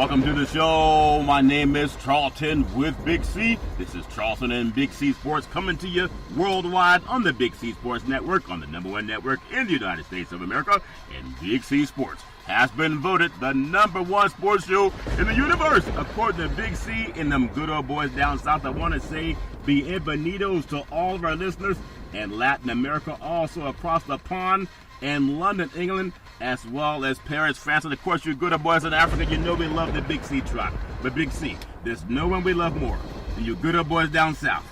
Welcome to the show. My name is Charlton with Big C. This is Charlton and Big C Sports coming to you worldwide on the Big C Sports Network, on the #1 network in the United States of America. And Big C Sports has been voted the #1 sports show in the universe, according to Big C and them good old boys down south. I want to say bienvenidos to all of our listeners in Latin America, also across the pond in London, England, as well as Paris, France, and of course you good old boys in Africa. You know we love the Big C tribe. But Big C, there's no one we love more than you good old boys down south.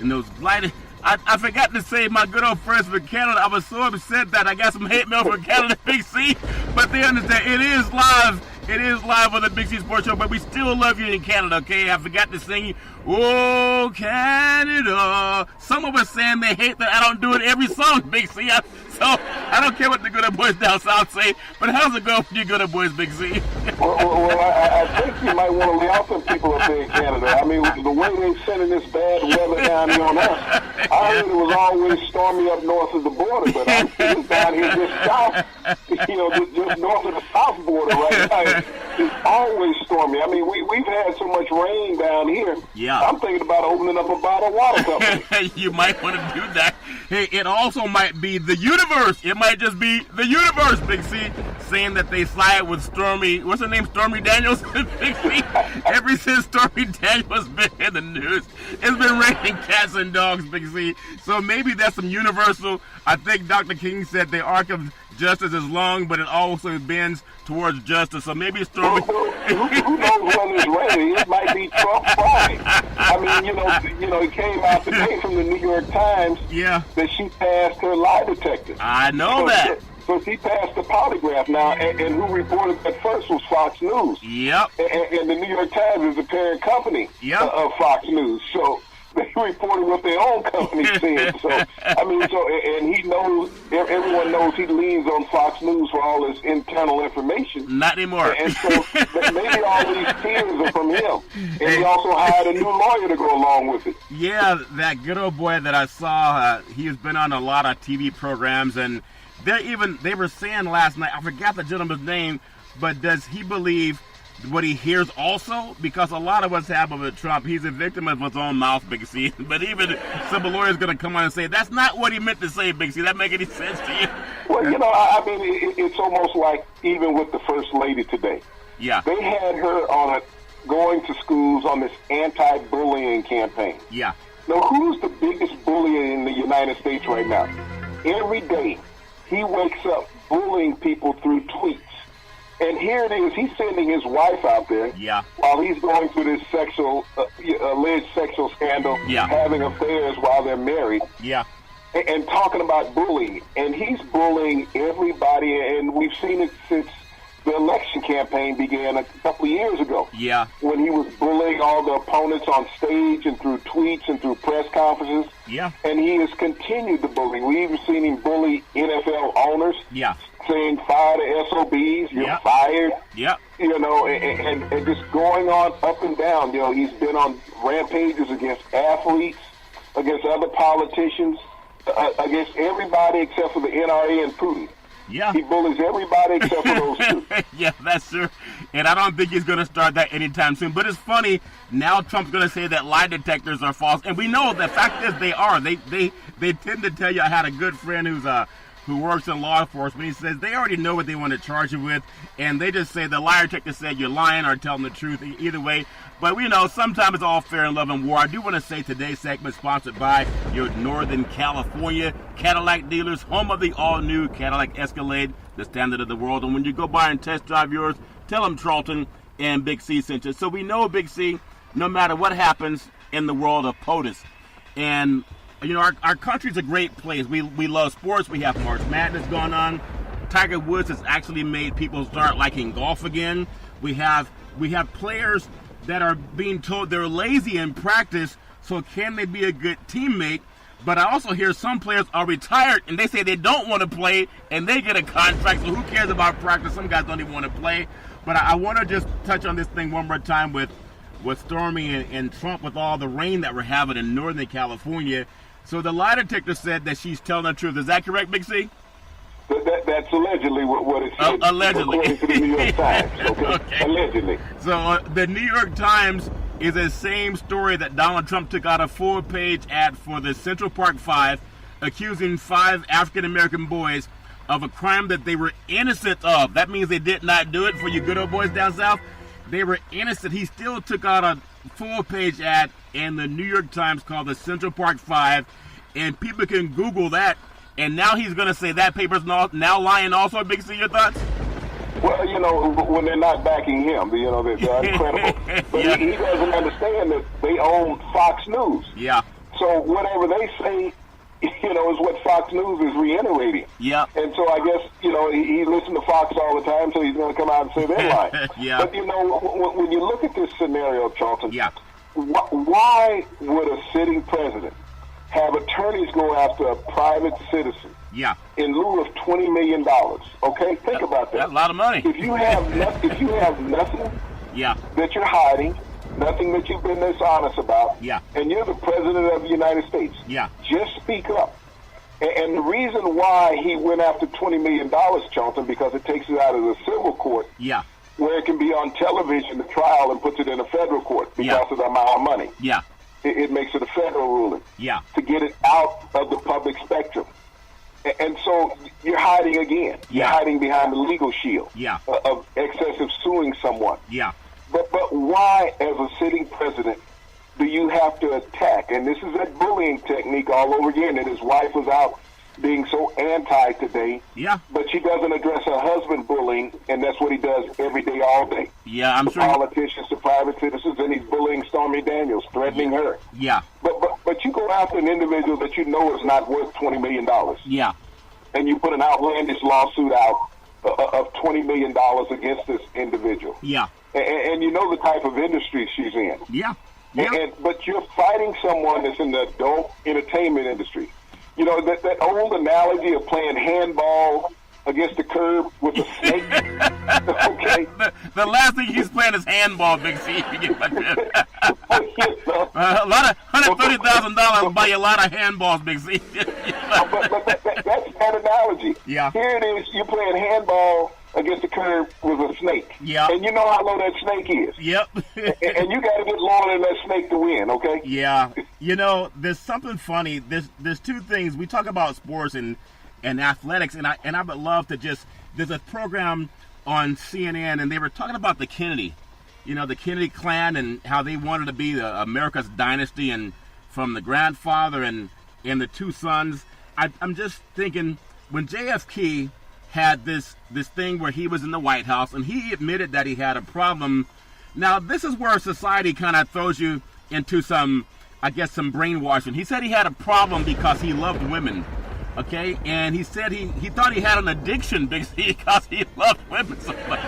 And those blighted... I forgot to say my good old friends from Canada. I was so upset that I got some hate mail from Canada, Big C. But they understand it is live. It is live on the Big C Sports Show, but we still love you in Canada, okay? I forgot to sing, oh, Canada. Some of us saying they hate that I don't do it every song, Big C. So I don't care what the good old boys down south say, but how's it going for you good old boys, Big C? Well, I think you might want to lay off some people up there in Canada. I mean, the way they're sending this bad weather down here on us, I heard it was always stormy up north of the border, but I'm sitting down here just south, just north of the south border right now. It's always stormy. I mean, we've had so much rain down here. Yeah. I'm thinking about opening up a bottle of water company. You might want to do that. Hey, it also might be the universe. It might just be the universe, Big C, saying that they side with Stormy, what's her name, Stormy Daniels? Big C, ever since Stormy Daniels been in the news, it's been raining cats and dogs, Big C. So maybe that's some universal. I think Dr. King said the arc of justice is long, but it also bends towards justice. So maybe Stormy... Who knows when it's raining? It might be Trump Friday. I mean, it came out today from the New York Times that she passed her lie detector. I know that. So she passed the polygraph now, and who reported that first was Fox News. Yep. And the New York Times is the parent company of Fox News. So they reported what their own company said. So, and he knows, everyone knows he leans on Fox News for all his internal information. Not anymore. And so maybe all these tears are from him. And he also hired a new lawyer to go along with it. Yeah, that good old boy that I saw, he has been on a lot of TV programs, and they were saying last night, I forgot the gentleman's name, but does he believe what he hears also? Because a lot of us have with Trump, he's a victim of his own mouth, Big C. But even some lawyer's going to come on and say, that's not what he meant to say, Big C. That make any sense to you? Well, it's almost like even with the First Lady today. Yeah. They had her going to schools on this anti-bullying campaign. Yeah. Now, who's the biggest bully in the United States right now? Every day, he wakes up bullying people through tweets. And here it is, he's sending his wife out there while he's going through this alleged sexual scandal, having affairs while they're married, and talking about bullying. And he's bullying everybody, and we've seen it since the election campaign began a couple of years ago. Yeah. When he was bullying all the opponents on stage and through tweets and through press conferences. Yeah. And he has continued to bully. We've even seen him bully NFL owners. Yeah. Saying fire the SOBs, you're fired. Yeah. And just going on up and down. He's been on rampages against athletes, against other politicians, against everybody except for the NRA and Putin. Yeah. He bullies everybody except for those two. Yeah, that's true. And I don't think he's going to start that anytime soon. But it's funny, now Trump's going to say that lie detectors are false. And we know the fact is they are. They tend to tell you. I had a good friend who works in law enforcement. He says they already know what they want to charge you with, and they just say the lie detector said you're lying or telling the truth. Either way. But we know sometimes it's all fair in love and war. I do want to say today's segment is sponsored by your Northern California Cadillac dealers, home of the all-new Cadillac Escalade, the standard of the world. And when you go by and test drive yours, tell them Charlton and Big C sent you. So we know, Big C, no matter what happens in the world of POTUS, and our country's a great place. We love sports. We have March Madness going on. Tiger Woods has actually made people start liking golf again. We have players that are being told they're lazy in practice, so can they be a good teammate? But I also hear some players are retired and they say they don't want to play and they get a contract, so who cares about practice? Some guys don't even want to play. But I want to just touch on this thing one more time with Stormy and Trump, with all the rain that we're having in Northern California. So the lie detector said that she's telling the truth. Is that correct, Big C? That's allegedly what it said. Allegedly. According to the New York Times. Okay? Okay. Allegedly. So the New York Times is the same story that Donald Trump took out a full-page ad for the Central Park Five, accusing 5 African-American boys of a crime that they were innocent of. That means they did not do it. For you good old boys down south, they were innocent. He still took out a full-page ad in the New York Times called the Central Park Five, and people can Google that. And now he's going to say that paper's now lying also. Big C, your thoughts? Well, when they're not backing him, they're incredible. But Yeah. he doesn't understand that they own Fox News. Yeah. So whatever they say, is what Fox News is reiterating. Yeah. And so I guess, he listens to Fox all the time, so he's going to come out and say they're lying. Yeah. But, when you look at this scenario, Charlton, Yeah. why would a sitting president have attorneys go after a private citizen Yeah. in lieu of $20 million? Okay? Think about that. That's a lot of money. If you have nothing Yeah. that you're hiding, nothing that you've been dishonest about, Yeah. and you're the president of the United States, Yeah. just speak up. And the reason why he went after $20 million, Charlton, because it takes it out of the civil court, Yeah. where it can be on television, the trial, and puts it in a federal court because Yeah. of the amount of money. Yeah. It makes it a federal ruling Yeah. to get it out of the public spectrum. And so you're hiding again. You're Yeah. hiding behind the legal shield Yeah. of excessive suing someone. Yeah. But why, as a sitting president, do you have to attack? And this is that bullying technique all over again that his wife was out being so anti today. Yeah. But she doesn't address her husband bullying, and that's what he does every day, all day. Yeah, I'm To sure. politicians, to private citizens, and he's bullying Stormy Daniels, threatening her. Yeah. But you go after an individual that you know is not worth $20 million, Yeah. and you put an outlandish lawsuit out of $20 million against this individual. Yeah. And you know the type of industry she's in. Yeah. Yeah. But you're fighting someone that's in the adult entertainment industry. That old analogy of playing handball against the curb with a snake. Okay. The last thing he's playing is handball, Big C. If you get my drift. A lot of $130,000 will buy you a lot of handballs, Big C. but that's that analogy. Yeah. Here it is. You're playing handball against the curb with a snake. Yeah. And you know how low that snake is. Yep. And you got to get lower than that snake to win, okay? Yeah. There's something funny. There's two things. We talk about sports and athletics, and I would love to there's a program on CNN, and they were talking about the Kennedy, the Kennedy clan and how they wanted to be America's dynasty, and from the grandfather and the two sons. I'm just thinking, when JFK had this thing where he was in the White House and he admitted that he had a problem. Now, this is where society kind of throws you into some brainwashing. He said he had a problem because he loved women, okay? And he said he thought he had an addiction because he loved women so much.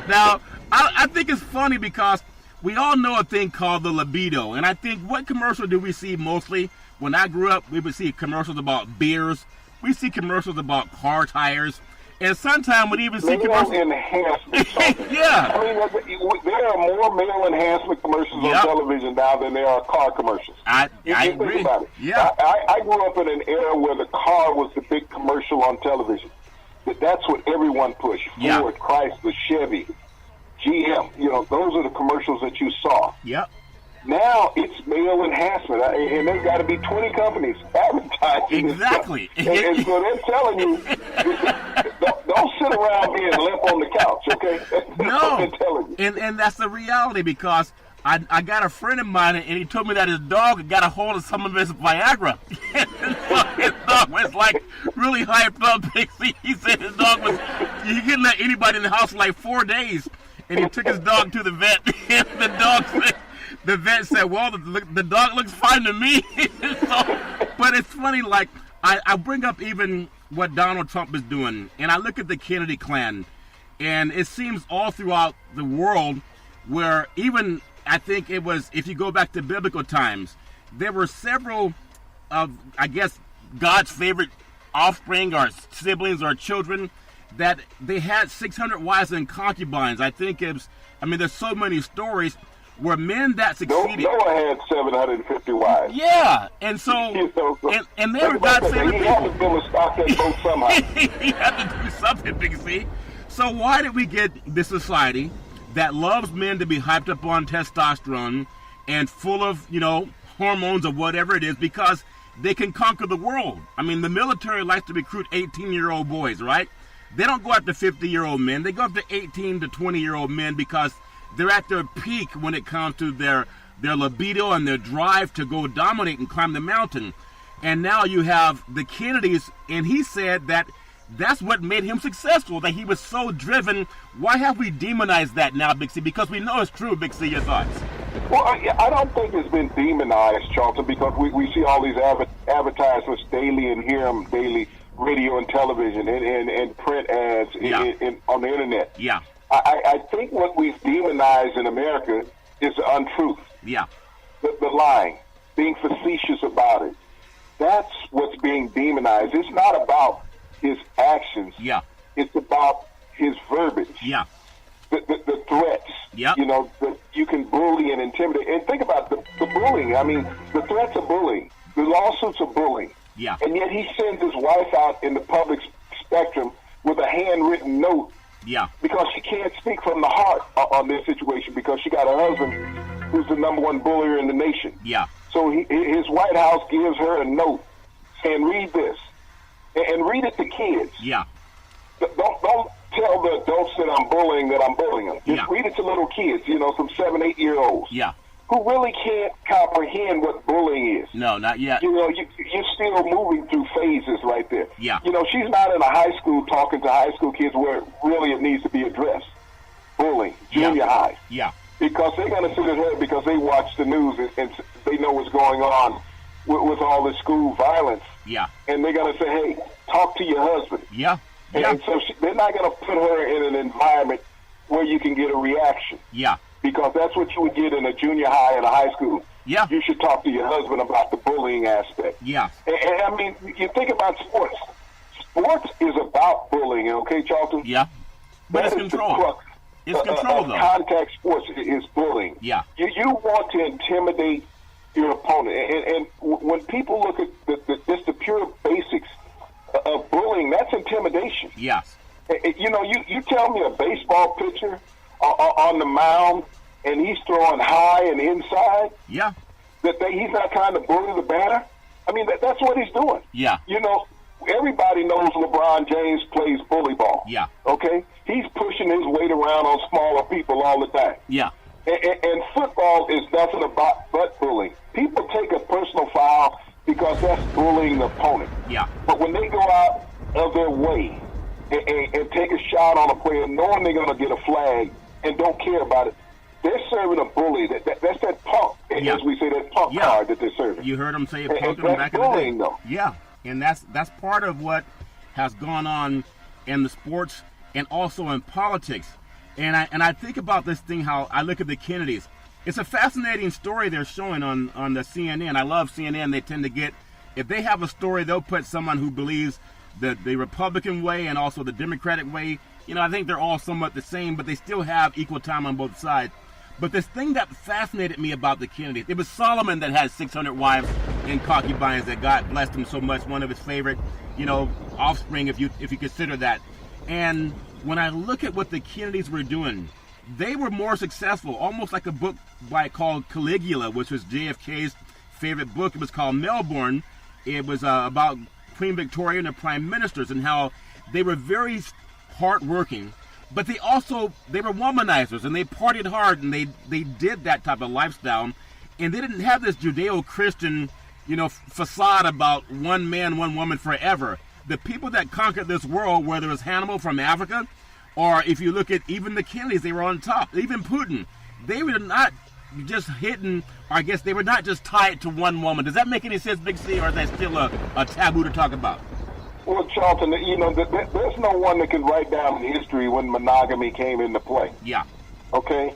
Now, I think it's funny because we all know a thing called the libido. And I think, what commercial do we see mostly? When I grew up, we would see commercials about beers. We see commercials about car tires. And sometimes we'd even see commercials. Male enhancement. Yeah. I mean, there are more male enhancement commercials on television now than there are car commercials. I think agree. about it. Yeah. I grew up in an era where the car was the big commercial on television. That's what everyone pushed. Yeah. Ford, Chrysler, Chevy, GM. Those are the commercials that you saw. Yep. Now it's male enhancement, and there's got to be 20 companies advertising. Exactly. And so they're telling you, don't sit around being limp on the couch, okay? That's what they're telling you. And that's the reality, because I got a friend of mine, and he told me that his dog got a hold of some of his Viagra. His dog was like really hyped up. He said his dog he couldn't let anybody in the house for like 4 days, and he took his dog to the vet. And the vet said, well, the dog looks fine to me. But it's funny, like, I bring up even what Donald Trump is doing, and I look at the Kennedy clan, and it seems all throughout the world where even, I think it was, if you go back to biblical times, there were several of, I guess, God's favorite offspring or siblings or children that they had 600 wives and concubines. I think there's so many stories. were men that succeeded. Noah had 750 wives. Yeah, and so, and they were God's favorite people. He had to build a stock that boat somehow. He had to do something, Big C. So why did we get this society that loves men to be hyped up on testosterone and full of, hormones or whatever it is, because they can conquer the world? I mean, the military likes to recruit 18-year-old boys, right? They don't go after 50-year-old men. They go after 18 to 20-year-old men because they're at their peak when it comes to their libido and their drive to go dominate and climb the mountain. And now you have the Kennedys, and he said that that's what made him successful, that he was so driven. Why have we demonized that now, Big C? Because we know it's true, Big C. Your thoughts? Well, I don't think it's been demonized, Charlton, because we see all these advertisements daily and hear them daily, radio and television and print ads on the internet. Yeah. I think what we've demonized in America is the untruth. Yeah. The lying, being facetious about it. That's what's being demonized. It's not about his actions. Yeah. It's about his verbiage. Yeah. The threats. Yeah. That you can bully and intimidate. And think about the bullying. I mean, the threats are bullying. The lawsuits are bullying. Yeah. And yet he sends his wife out in the public spectrum with a handwritten note. Yeah. Because she can't speak from the heart on this situation because she got a husband who's the number one bullier in the nation. Yeah. So his White House gives her a note saying, read this. And read it to kids. Yeah. Don't tell the adults that I'm bullying them. Just read it to little kids, some 7, 8 year olds. Yeah. Who really can't comprehend what bullying is. No, not yet. You're still moving through phases right there. Yeah. She's not in a high school talking to high school kids where really it needs to be addressed. Bullying, junior high. Yeah. Because they're going to sit at her because they watch the news and they know what's going on with all this school violence. Yeah. And they're going to say, hey, talk to your husband. Yeah. And so they're not going to put her in an environment where you can get a reaction. Yeah. Because that's what you would get in a junior high and a high school. Yeah. You should talk to your husband about the bullying aspect. Yeah. And I mean, you think about sports. Sports is about bullying, okay, Charlton? Yeah. But it's control. It's control, though. Contact sports is bullying. Yeah. You want to intimidate your opponent. And when people look at just the pure basics of bullying, that's intimidation. Yes. You tell me a baseball pitcher on the mound and he's throwing high and inside. Yeah. That he's not trying to bully the batter. I mean, that's what he's doing. Yeah. Everybody knows LeBron James plays bully ball. Yeah. Okay? He's pushing his weight around on smaller people all the time. Yeah. And football is nothing but bullying. People take a personal foul because that's bullying the opponent. Yeah. But when they go out of their way and take a shot on a player knowing they're going to get a flag and don't care about it, they're serving a bully. That's that punk, as we say, that punk card that they're serving. You heard them say punk and back in the day. Though. Yeah, and that's part of what has gone on in the sports and also in politics. And I think about this thing, how I look at the Kennedys. It's a fascinating story they're showing on the CNN. I love CNN. They tend to get, if they have a story, they'll put someone who believes the Republican way and also the Democratic way. I think they're all somewhat the same, but they still have equal time on both sides. But this thing that fascinated me about the Kennedys, it was Solomon that had 600 wives and concubines that God blessed him so much, one of his favorite, offspring, if you consider that. And when I look at what the Kennedys were doing, they were more successful, almost like a book called Caligula, which was JFK's favorite book. It was called Melbourne. It was about Queen Victoria and the prime ministers and how they were very hardworking, but they were womanizers and they partied hard and they did that type of lifestyle, and they didn't have this Judeo-Christian, facade about one man, one woman forever. The people that conquered this world, whether it was Hannibal from Africa, or if you look at even the Kennedys, they were on top. Even Putin, they were not just hidden, or I guess they were not just tied to one woman. Does that make any sense, Big C, or is that still a taboo to talk about? Well, Charlton, there's no one that can write down in history when monogamy came into play. Yeah. Okay?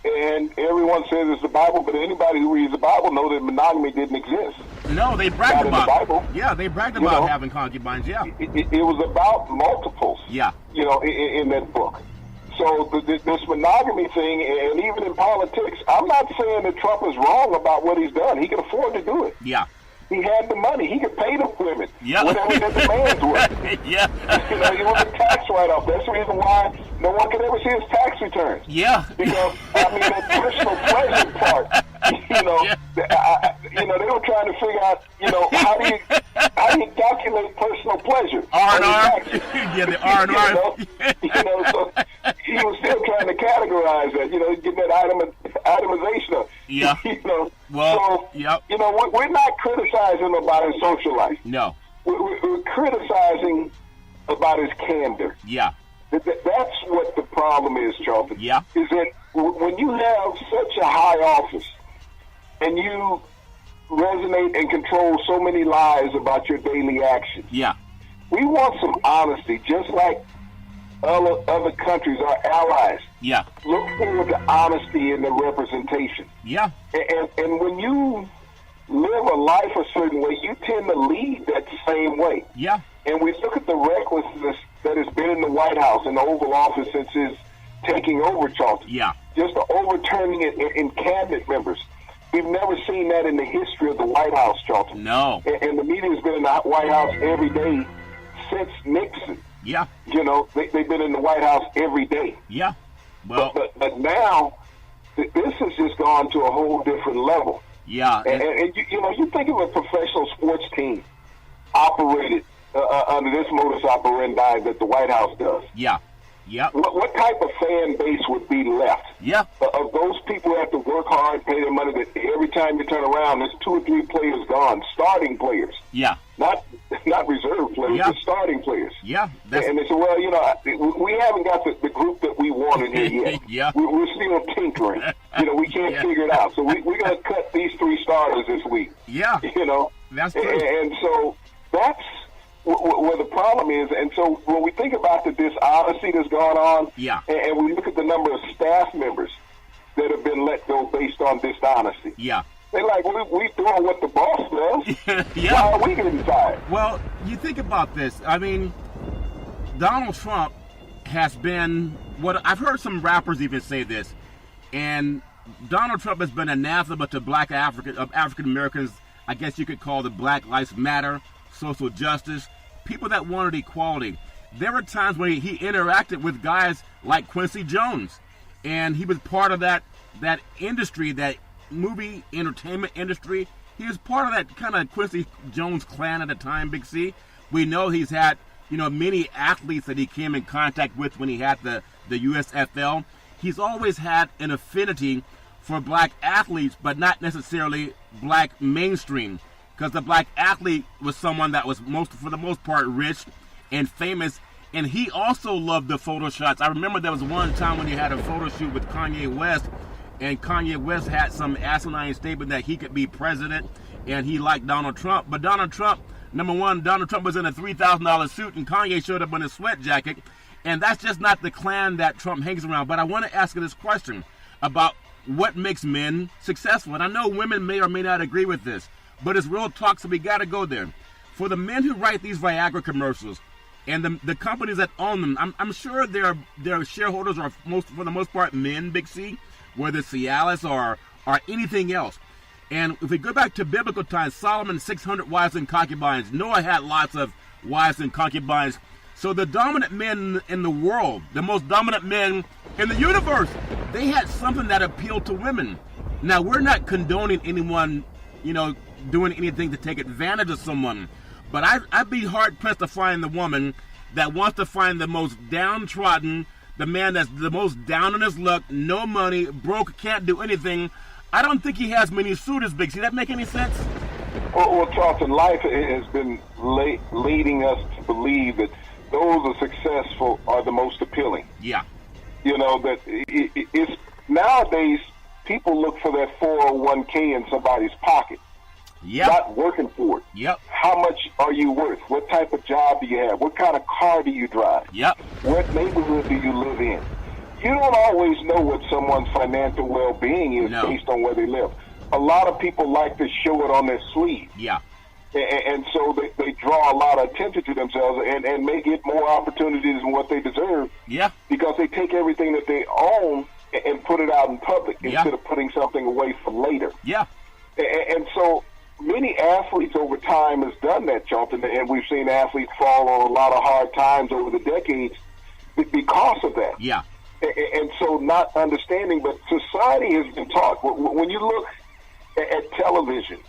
And everyone says it's the Bible, but anybody who reads the Bible knows that monogamy didn't exist. No, they bragged about the Bible. Yeah, they bragged about having concubines, yeah. It was about multiples. Yeah. In that book. So this monogamy thing, and even in politics, I'm not saying that Trump is wrong about what he's done. He can afford to do it. Yeah. He had the money. He could pay the women whatever their demands were. Yeah. He was a tax write-off. That's the reason why no one could ever see his tax returns. Yeah. Because, I mean, that personal pleasure part, they were trying to figure out, how do you calculate personal pleasure? R&R. Yeah, the R&R. So he was still trying to categorize that, get that itemization of. Yeah. We're not criticizing about his social life. No. We're criticizing about his candor. Yeah. That's what the problem is, Charlton. Yeah. Is that when you have such a high office and you resonate and control so many lives about your daily actions. Yeah. We want some honesty, just like other countries, our allies. Yeah. Look forward to honesty in the representation. Yeah. And when you live a life a certain way, you tend to lead that same way. Yeah. And we look at the recklessness that has been in the White House and the Oval Office since his taking over, Charlton. Yeah. Just the overturning it in cabinet members. We've never seen that in the history of the White House, Charlton. No. And the media's been in the White House every day since Nixon. Yeah. They've been in the White House every day. Yeah. Well, but now this has just gone to a whole different level. Yeah. And you think of a professional sports team operated under this modus operandi that the White House does. Yeah. Yeah. What type of fan base would be left? Yeah. Of those people who have to work hard, pay their money, that every time you turn around, there's 2 or 3 players gone, starting players. Yeah. Not reserve players, but starting players. Yeah. And they say, well, we haven't got the group that we wanted here yet. Yeah. We're still tinkering. We can't figure it out. So we're going to cut these 3 starters this week. Yeah. That's true. And so that's where the problem is. And so when we think about the dishonesty that's gone on, and we look at the number of staff members that have been let go based on dishonesty. Yeah. They're like, we doing what the boss does. Yeah. Why are we getting fired? Well, you think about this. I mean, Donald Trump has been what I've heard some rappers even say this, and Donald Trump has been anathema to Black African Americans. I guess you could call the Black Lives Matter, social justice, people that wanted equality. There were times when he interacted with guys like Quincy Jones, and he was part of that industry, that movie entertainment industry. He was part of that kind of Quincy Jones clan at the time, Big C. We know he's had, many athletes that he came in contact with when he had the USFL. He's always had an affinity for black athletes, but not necessarily black mainstream, because the black athlete was someone that was for the most part rich and famous, and he also loved the photo shots. I remember there was one time when he had a photo shoot with Kanye West, and Kanye West had some asinine statement that he could be president, and he liked Donald Trump. But Donald Trump, number one, Donald Trump was in a $3,000 suit, and Kanye showed up in a sweat jacket, and that's just not the clan that Trump hangs around. But I want to ask you this question about what makes men successful. And I know women may or may not agree with this, but it's real talk, so we got to go there. For the men who write these Viagra commercials and the companies that own them, I'm sure their shareholders are for the most part men, Big C, whether it's Cialis or anything else. And if we go back to biblical times, Solomon 600 wives and concubines. Noah had lots of wives and concubines. So the dominant men in the world, the most dominant men in the universe, they had something that appealed to women. Now, we're not condoning anyone, doing anything to take advantage of someone. But I'd be hard-pressed to find the woman that wants to find the most downtrodden, the man that's the most down on his luck, no money, broke, can't do anything. I don't think he has many suitors, Big C. That make any sense? Well, Charlton, life has been leading us to believe that those who are successful are the most appealing. Yeah. That it's nowadays people look for their 401k in somebody's pocket. Yep. Not working for it. Yep. How much are you worth? What type of job do you have? What kind of car do you drive? Yep. What neighborhood do you live in? You don't always know what someone's financial well-being is based on where they live. A lot of people like to show it on their sleeve. Yeah. And so they draw a lot of attention to themselves and may get more opportunities than what they deserve. Yeah. Because they take everything that they own and put it out in public instead of putting something away for later. Yeah. And so many athletes over time has done that, Charlton, and we've seen athletes fall on a lot of hard times over the decades because of that. Yeah. And so not understanding, but society has been taught. When you look at television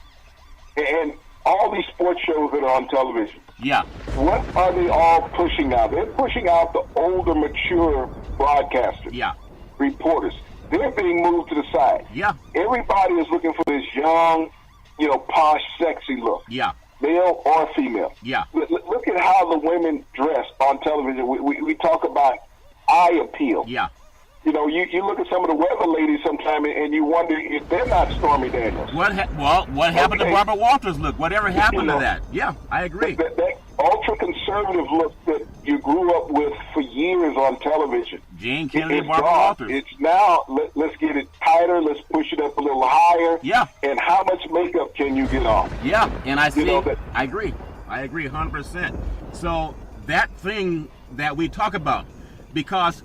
and all these sports shows that are on television, what are they all pushing out? They're pushing out the older, mature broadcasters, reporters. They're being moved to the side. Yeah. Everybody is looking for this young, posh, sexy look. Yeah. Male or female. Yeah. Look at how the women dress on television. We talk about eye appeal. Yeah. You look at some of the weather ladies sometime and you wonder if they're not Stormy Daniels. What happened to Barbara Walters' look? Whatever happened to that? Yeah, I agree. That ultra-conservative look that you grew up with for years on television. Gene Kelly and Barbara Walters. It's now, let's get it tighter, let's push it up a little higher. Yeah. And how much makeup can you get on? Yeah, and I agree. I agree 100%. So that thing that we talk about, because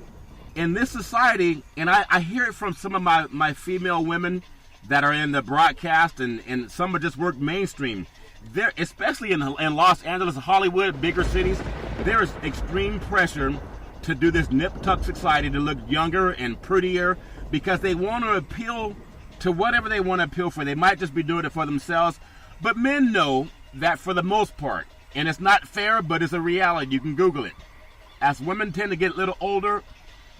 in this society, and I hear it from some of my female women that are in the broadcast, and some have just worked mainstream. There, especially in Los Angeles, Hollywood, bigger cities, there is extreme pressure to do this nip-tuck society, to look younger and prettier, because they want to appeal to whatever they want to appeal for. They might just be doing it for themselves. But men know that for the most part, and it's not fair, but it's a reality. You can Google it. As women tend to get a little older,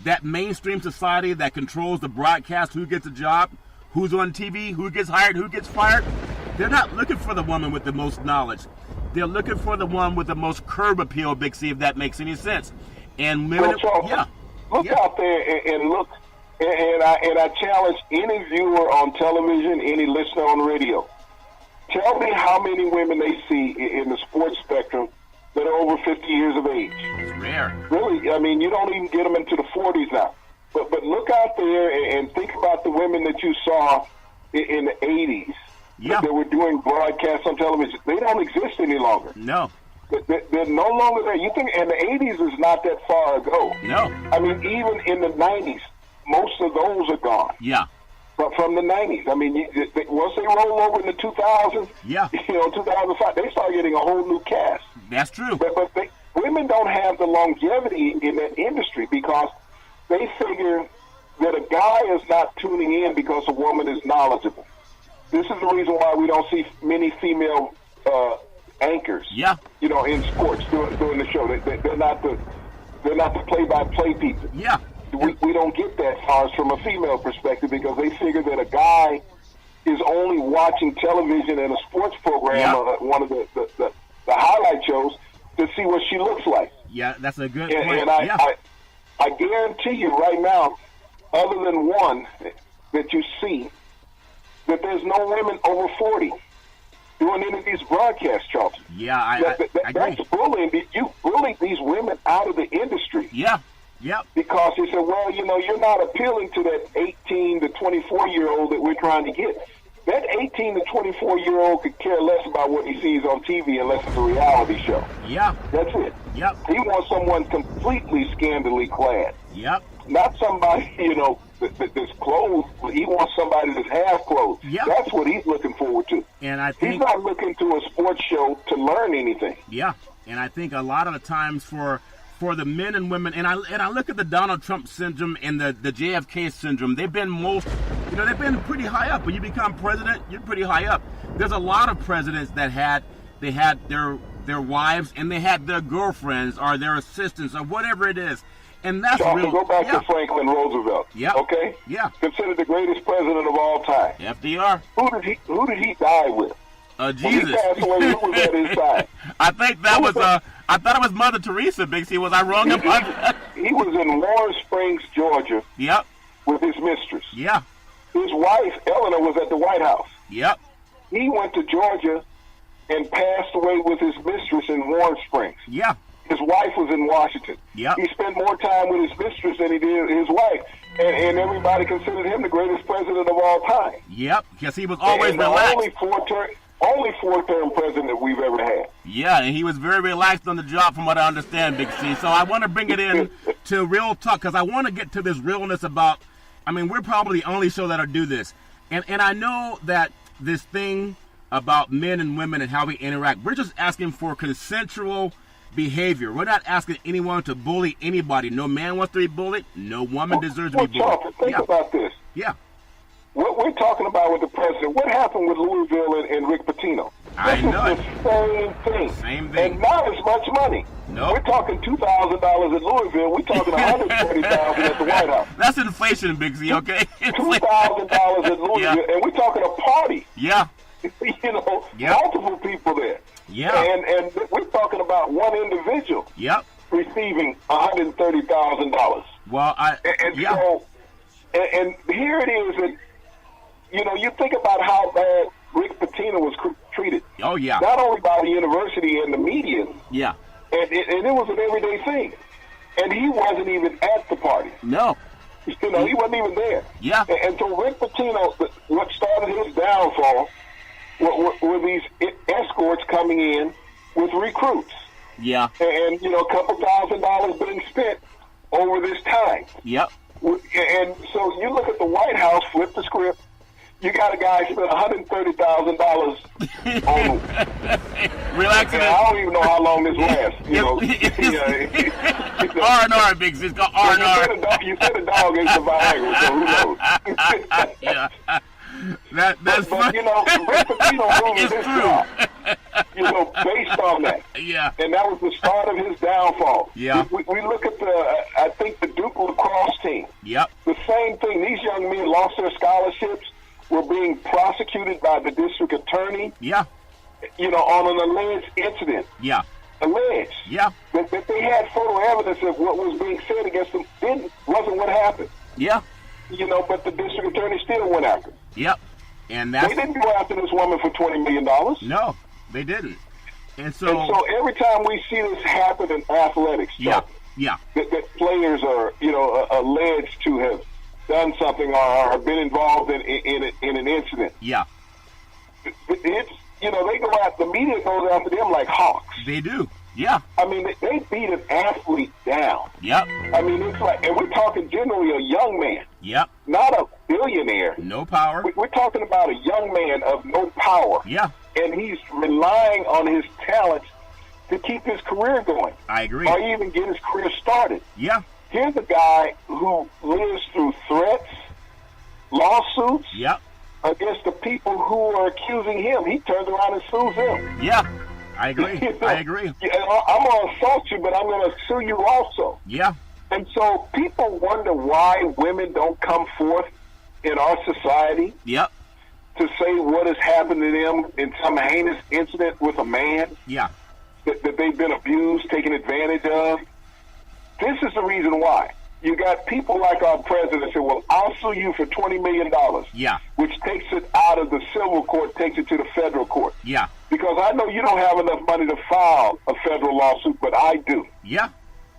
that mainstream society that controls the broadcast, who gets a job, who's on TV, who gets hired, who gets fired, they're not looking for the woman with the most knowledge. They're looking for the one with the most curb appeal, Big C, if that makes any sense. And women, look out there and look, and I challenge any viewer on television, any listener on radio. Tell me how many women they see in the sports spectrum that are over 50 years of age. It's rare. Really, I mean, you don't even get them into the 40s now. But look out there and think about the women that you saw in the 80s that were doing broadcasts on television. They don't exist any longer. No. They're no longer there. You think, and the 80s is not that far ago. No. I mean, even in the 90s, most of those are gone. Yeah. But from the 90s, I mean, once they roll over in the 2000s, 2005, they start getting a whole new cast. That's true. But women don't have the longevity in that industry because they figure that a guy is not tuning in because a woman is knowledgeable. This is the reason why we don't see many female anchors. In sports during the show. They're not the play-by-play people. Yeah. We don't get that far from a female perspective because they figure that a guy is only watching television and a sports program, one of the highlight shows, to see what she looks like. Yeah, that's a good point. And I guarantee you right now, other than one that you see, that there's no women over 40 doing any of these broadcasts, Charlton. Yeah, I agree. That's bullying. You bully these women out of the industry. Yeah. Yep. Because they said, well, you're not appealing to that 18 to 24-year-old that we're trying to get. That 18 to 24-year-old could care less about what he sees on TV unless it's a reality show. Yeah. That's it. Yep. He wants someone completely scandally clad. Yep. Not somebody, that's clothed. He wants somebody that's half clothed. Yep. That's what he's looking forward to. And I think he's not looking to a sports show to learn anything. Yeah. And I think a lot of the times for the men and women, and I look at the Donald Trump syndrome and the JFK syndrome, they've been they've been pretty high up. When you become president, you're pretty high up. There's a lot of presidents that had their wives and they had their girlfriends or their assistants or whatever it is. And that's real. Go back to Franklin Roosevelt. Yeah. Okay? Yeah. Considered the greatest president of all time. FDR. Who did he die with? Jesus. When he passed away, who was at his side? I think that was I thought it was Mother Teresa, Big C. Was I wrong about that? He was in Warren Springs, Georgia. Yep. With his mistress. Yeah. His wife, Eleanor, was at the White House. Yep. He went to Georgia and passed away with his mistress in Warren Springs. Yeah. His wife was in Washington. Yep. He spent more time with his mistress than he did his wife. And everybody considered him the greatest president of all time. Yep. Because he was always relaxed. only four-term president we've ever had. Yeah, and he was very relaxed on the job from what I understand, Big C. So I want to bring it in to real talk because I want to get to this realness about, I mean, we're probably the only show that'll do this. And I know that this thing about men and women and how we interact, we're just asking for consensual behavior. We're not asking anyone to bully anybody. No man wants to be bullied. No woman deserves to be bullied. Charles, think about this. Yeah. What we're talking about with the president, what happened with Louisville and Rick Pitino? I know. This is the same thing. Same thing. And not as much money. No. We're talking $2,000 at Louisville. We're talking $130,000 at the White House. That's inflation, Big Z, okay? $2,000 at Louisville, Yeah. and we're talking a party. Yeah. You know, Yep. multiple people there. Yeah. And we're talking about one individual Yep. receiving $130,000. Well, And yeah. so, and here it is that, you know, you think about how bad Rick Pitino was treated. Oh, yeah. Not only by the university and the media, Yeah. and it was an everyday thing. And he wasn't even at the party. No. You know, he wasn't even there. Yeah. And so Rick Pitino, what started his downfall were these escorts coming in with recruits. Yeah. And, you know, a couple $1,000s being spent over this time. Yep. And so you look at the White House, flip the script, you got a guy spent $130,000 on. Relax. And I don't even know how long this lasts. You know, R&R, Big Z. It's called R&R. You said a dog ate the Viagra, so who knows? Yeah. That's but you know, Rick Pitino ruined It's his true. job. You know, based on that. Yeah. And that was the start of his downfall. Yeah. We look at I think the Duke lacrosse team. Yep. The same thing. These young men lost their scholarships, were being prosecuted by the district attorney, Yeah. you know, on an alleged incident. Yeah. Alleged. Yeah. That they had photo evidence of what was being said against them. Wasn't what happened. Yeah. You know, but the district attorney still went after them. Yep. And They that's didn't go after this woman for $20 million. no, they didn't. And so, And so every time we see this happen in athletics, yeah. Chuck, Yeah. that players are, you know, alleged to have done something or have been involved in an incident. Yeah. It's, you know, they go out, the media goes after them like hawks. They do. Yeah. I mean, they beat an athlete down. Yep. I mean, it's like, and we're talking generally a young man, Yep. not a billionaire. No power. We're talking about a young man of no power. Yeah. And he's relying on his talents to keep his career going. I agree. Or even get his career started. Yeah. Here's a guy who lives through threats, lawsuits Yep. against the people who are accusing him. He turns around and sues them. Yeah. I agree. You know, I agree. I'm going to assault you, but I'm going to sue you also. Yeah. And so people wonder why women don't come forth in our society Yep. to say what has happened to them in some heinous incident with a man Yeah. that they've been abused, taken advantage of. This is the reason why. You got people like our president say, well, I'll sue you for $20 million, Yeah. which takes it out of the civil court, takes it to the federal court. Yeah. Because I know you don't have enough money to file a federal lawsuit, but I do. Yeah.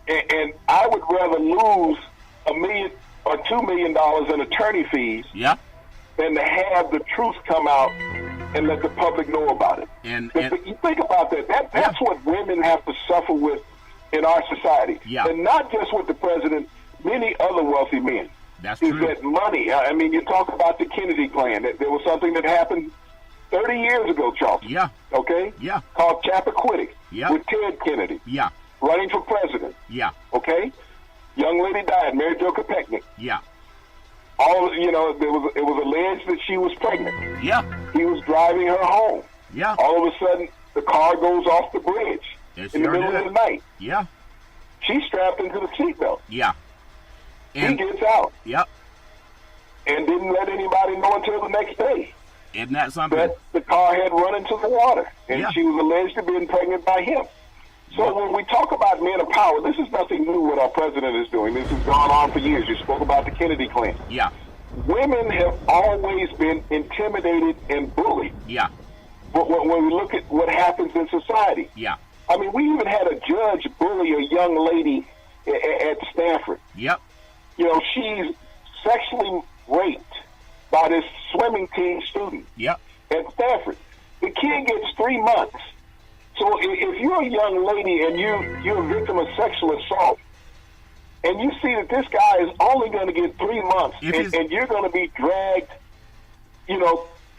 And I would rather lose $1 million or $2 million in attorney fees Yeah. than to have the truth come out and let the public know about it. And You think about that. That's what women have to suffer with in our society. Yeah. And not just with the president, many other wealthy men. that's Is true. that money? I mean, you talk about the Kennedy clan. There was something that happened 30 years ago, Charles. Yeah. Okay? Yeah. Called Chappaquiddick Yeah. with Ted Kennedy Yeah. running for president. Yeah. Okay? Young lady died, Mary Jo Kopechne. Yeah. You know, it was alleged that she was pregnant. Yeah. He was driving her home. Yeah. All of a sudden, the car goes off the bridge It in the sure middle did. of the night. Yeah. She's strapped into the seatbelt. Yeah. He And gets out yep. and didn't let anybody know until the next day Isn't that something? that the car had run into the water, and Yeah. she was alleged to be pregnant by him. So when we talk about men of power, this is nothing new what our president is doing. This has gone on for years. You spoke about the Kennedy clan. Yeah. Women have always been intimidated and bullied. Yeah. But when we look at what happens in society, Yeah. I mean, we even had a judge bully a young lady at Stanford. Yep. You know, she's sexually raped by this swimming team student Yep. at Stanford. The kid gets 3 months. So if you're a young lady and you're a victim of sexual assault, and you see that this guy is only going to get 3 months, and you're going to be dragged,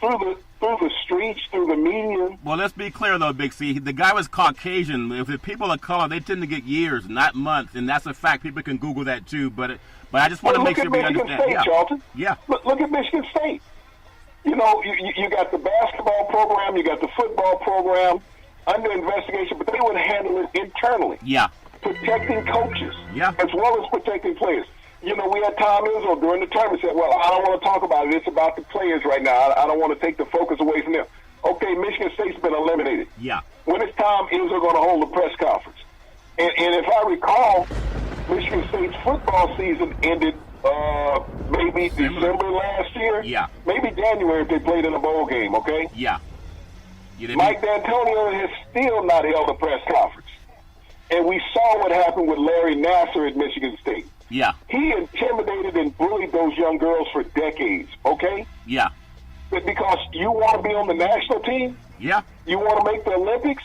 through the streets, through the media. Well, let's be clear, though, Big C. The guy was Caucasian. If the people of color, they tend to get years, not months, and that's a fact. People can Google that, too. But I just want to make sure we understand. State, Charlton. Yeah. Look at Michigan State. You got the basketball program, you got the football program under investigation, but they would handle it internally. Yeah. Protecting coaches. Yeah. As well as protecting players. We had Tom Izzo during the tournament said, well, I don't want to talk about it. It's about the players right now. I don't want to take the focus away from them. Okay, Michigan State's been eliminated. Yeah. When is Tom Izzo going to hold a press conference? And if I recall, Michigan State's football season ended maybe December last year. Yeah. Maybe January if they played in a bowl game, okay? Yeah. Mike D'Antonio has still not held a press conference. And we saw what happened with Larry Nassar at Michigan State. Yeah. He intimidated and bullied those young girls for decades, okay? Yeah. But because you want to be on the national team? Yeah. You want to make the Olympics?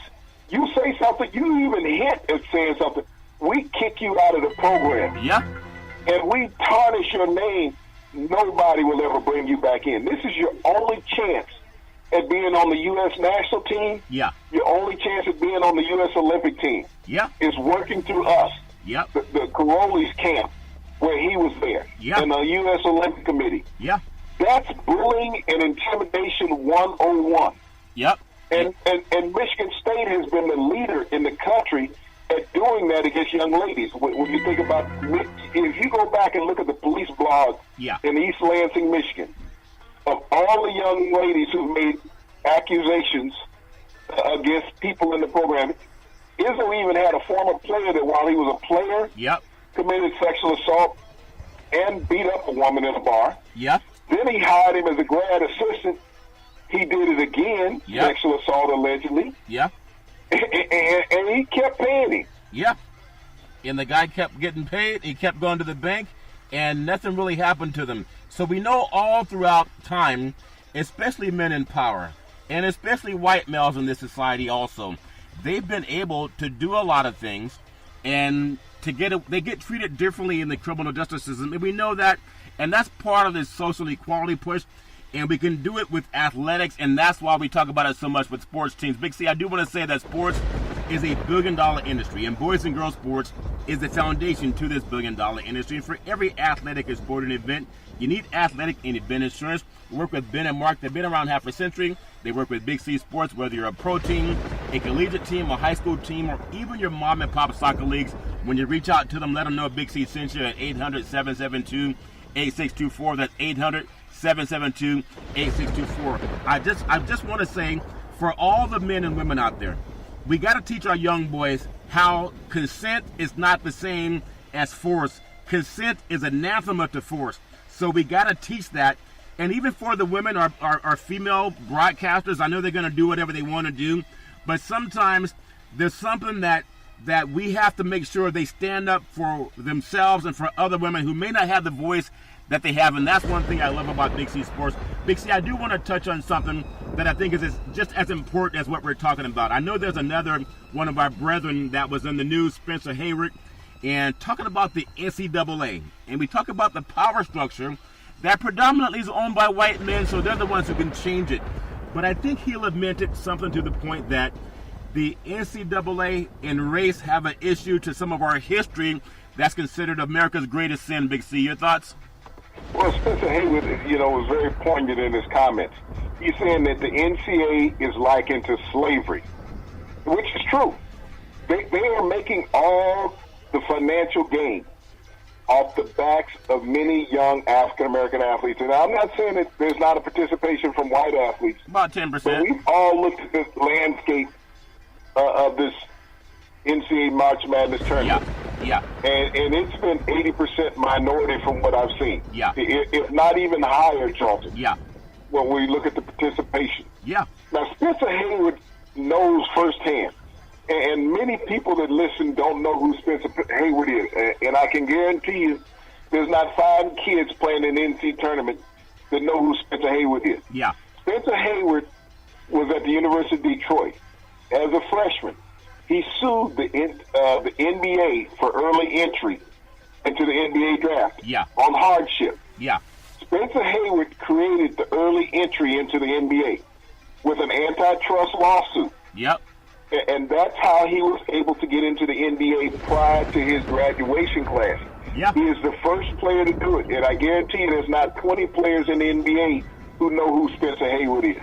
You say something, you even hint at saying something, we kick you out of the program. Yeah. And we tarnish your name, nobody will ever bring you back in. This is your only chance at being on the U.S. national team. Yeah. Your only chance at being on the U.S. Olympic team. Yeah. Is working through us. Yeah. The Karolyi's camp, where he was there. Yeah. And the U.S. Olympic Committee. Yeah. That's bullying and intimidation 101. Yep. And Michigan State has been the leader in the country at doing that against young ladies. When you think about, if you go back and look at the police blog in East Lansing, Michigan, of all the young ladies who made accusations against people in the program, Izzo even had a former player that while he was a player, committed sexual assault and beat up a woman in a bar. Yep. Then he hired him as a grad assistant. He did it again, sexual assault allegedly. Yeah. And he kept paying him. Yeah. And the guy kept getting paid. He kept going to the bank, and nothing really happened to them. So we know all throughout time, especially men in power, and especially white males in this society also, they've been able to do a lot of things, and they get treated differently in the criminal justice system. And we know that, and that's part of this social equality push. And we can do it with athletics, and that's why we talk about it so much with sports teams. Big C, I do want to say that sports is a billion-dollar industry, and boys and girls sports is the foundation to this billion-dollar industry. And for every athletic and sporting event, you need athletic and event insurance. We work with Ben and Mark. They've been around half a century. They work with Big C Sports, whether you're a pro team, a collegiate team, a high school team, or even your mom and pop soccer leagues. When you reach out to them, let them know Big C sent you at 800-772-8624. That's 800-772-8624. I just want to say, for all the men and women out there, we got to teach our young boys how consent is not the same as force. Consent is anathema to force. So we got to teach that. And even for the women, our female broadcasters, I know they're going to do whatever they want to do, but sometimes there's something that we have to make sure they stand up for themselves and for other women who may not have the voice that they have. And that's one thing I love about Big C Sports. Big C, I do want to touch on something that I think is just as important as what we're talking about. I know there's another one of our brethren that was in the news, Spencer Haywood, and talking about the NCAA. And we talk about the power structure that predominantly is owned by white men, so they're the ones who can change it. But I think he lamented something to the point that the NCAA and race have an issue to some of our history that's considered America's greatest sin. Big C, your thoughts? Well, Spencer Haywood, was very poignant in his comments. He's saying that the NCAA is likened to slavery, which is true. They are making all the financial gain off the backs of many young African-American athletes. And I'm not saying that there's not a participation from white athletes. About 10%. But we've all looked at this landscape of this NCAA March Madness tournament. Yeah. And it's been 80% minority from what I've seen. Yeah. If not even higher, Charlton. Yeah. When we look at the participation. Yeah. Now, Spencer Haywood knows firsthand. And many people that listen don't know who Spencer Haywood is. And I can guarantee you there's not 5 kids playing in the NCAA tournament that know who Spencer Haywood is. Yeah. Spencer Haywood was at the University of Detroit. As a freshman, he sued the NBA for early entry into the NBA draft on hardship. Yeah. Spencer Haywood created the early entry into the NBA with an antitrust lawsuit. Yep. And that's how he was able to get into the NBA prior to his graduation class. Yeah. He is the first player to do it. And I guarantee you there's not 20 players in the NBA who know who Spencer Haywood is.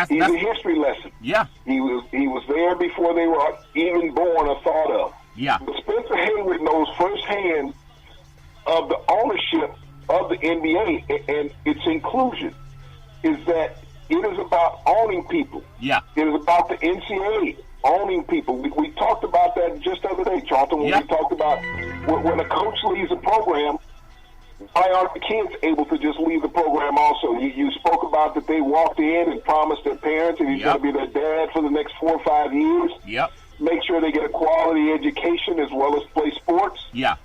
He's a history lesson. Yeah. He was there before they were even born or thought of. Yeah. But Spencer Haywood knows firsthand of the ownership of the NBA and its inclusion is that it is about owning people. Yeah. It is about the NCAA owning people. We talked about that just the other day, Charlton, when we talked about when a coach leaves a program, why aren't the kids able to just leave the program also? You spoke about that they walked in and promised their parents that he's going to be their dad for the next 4 or 5 years. Yep. Make sure they get a quality education as well as play sports. Yeah.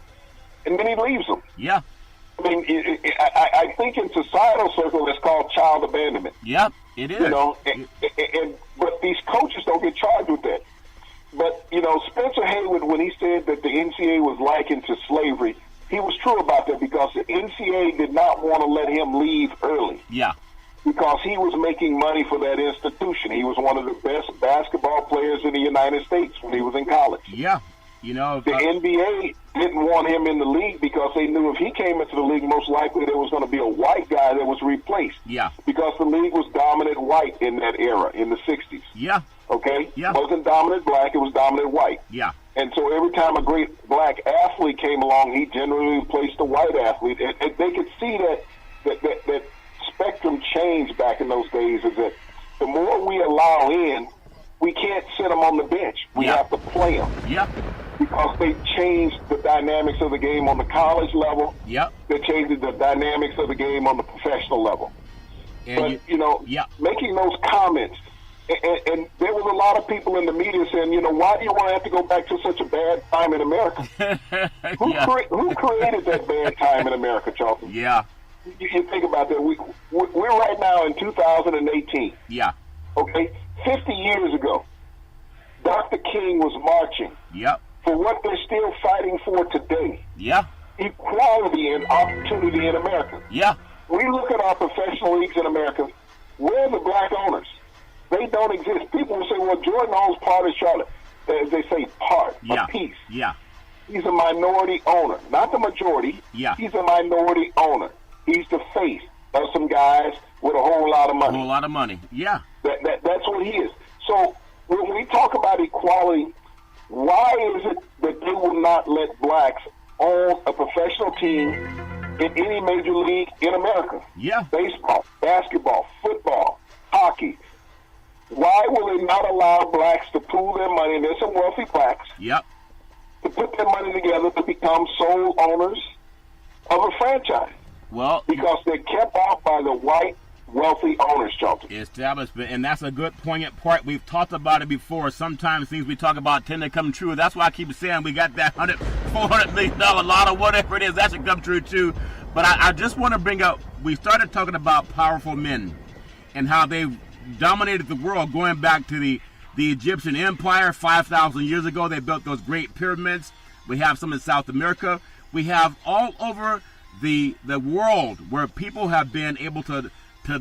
And then he leaves them. Yeah. I mean, I think in societal circle it's called child abandonment. Yep, it is. You know, but these coaches don't get charged with that. But, you know, Spencer Haywood, when he said that the NCAA was likened to slavery, he was true about that because the NCAA did not want to let him leave early. Yeah. Because he was making money for that institution. He was one of the best basketball players in the United States when he was in college. Yeah. You know, the NBA didn't want him in the league because they knew if he came into the league, most likely there was going to be a white guy that was replaced. Yeah. Because the league was dominant white in that era, in the 60s. Yeah. Okay? Yeah. It wasn't dominant black, it was dominant white. Yeah. And so every time a great black athlete came along, he generally replaced a white athlete. And they could see that spectrum change back in those days is that the more we allow in, we can't sit them on the bench. We have to play them. Yeah. Because they changed the dynamics of the game on the college level. Yep. They changed the dynamics of the game on the professional level. And but, making those comments, and there was a lot of people in the media saying, why do you want to have to go back to such a bad time in America? Who created that bad time in America, Charlton? Yeah. You think about that. We're right now in 2018. Yeah. Okay? 50 years ago, Dr. King was marching. Yep. For what they're still fighting for today. Yeah. Equality and opportunity in America. Yeah. We look at our professional leagues in America, where are the black owners? They don't exist. People will say, well, Jordan owns part of Charlotte. As they say, a piece. Yeah. He's a minority owner. Not the majority. Yeah. He's a minority owner. He's the face of some guys with a whole lot of money. A whole lot of money. Yeah. That's what he is. So when we talk about equality, why is it that they will not let blacks own a professional team in any major league in America? Yeah. Baseball, basketball, football, hockey. Why will they not allow blacks to pool their money, and there's some wealthy blacks, yep, to put their money together to become sole owners of a franchise? Well, because they're kept out by the white wealthy owners, Charlton. Establishment, and that's a good poignant part. We've talked about it before. Sometimes things we talk about tend to come true. That's why I keep saying we got that $400 million lot or whatever it is. That should come true too. But I just want to bring up, we started talking about powerful men and how they've dominated the world going back to the Egyptian Empire 5,000 years ago. They built those great pyramids. We have some in South America. We have all over the world where people have been able to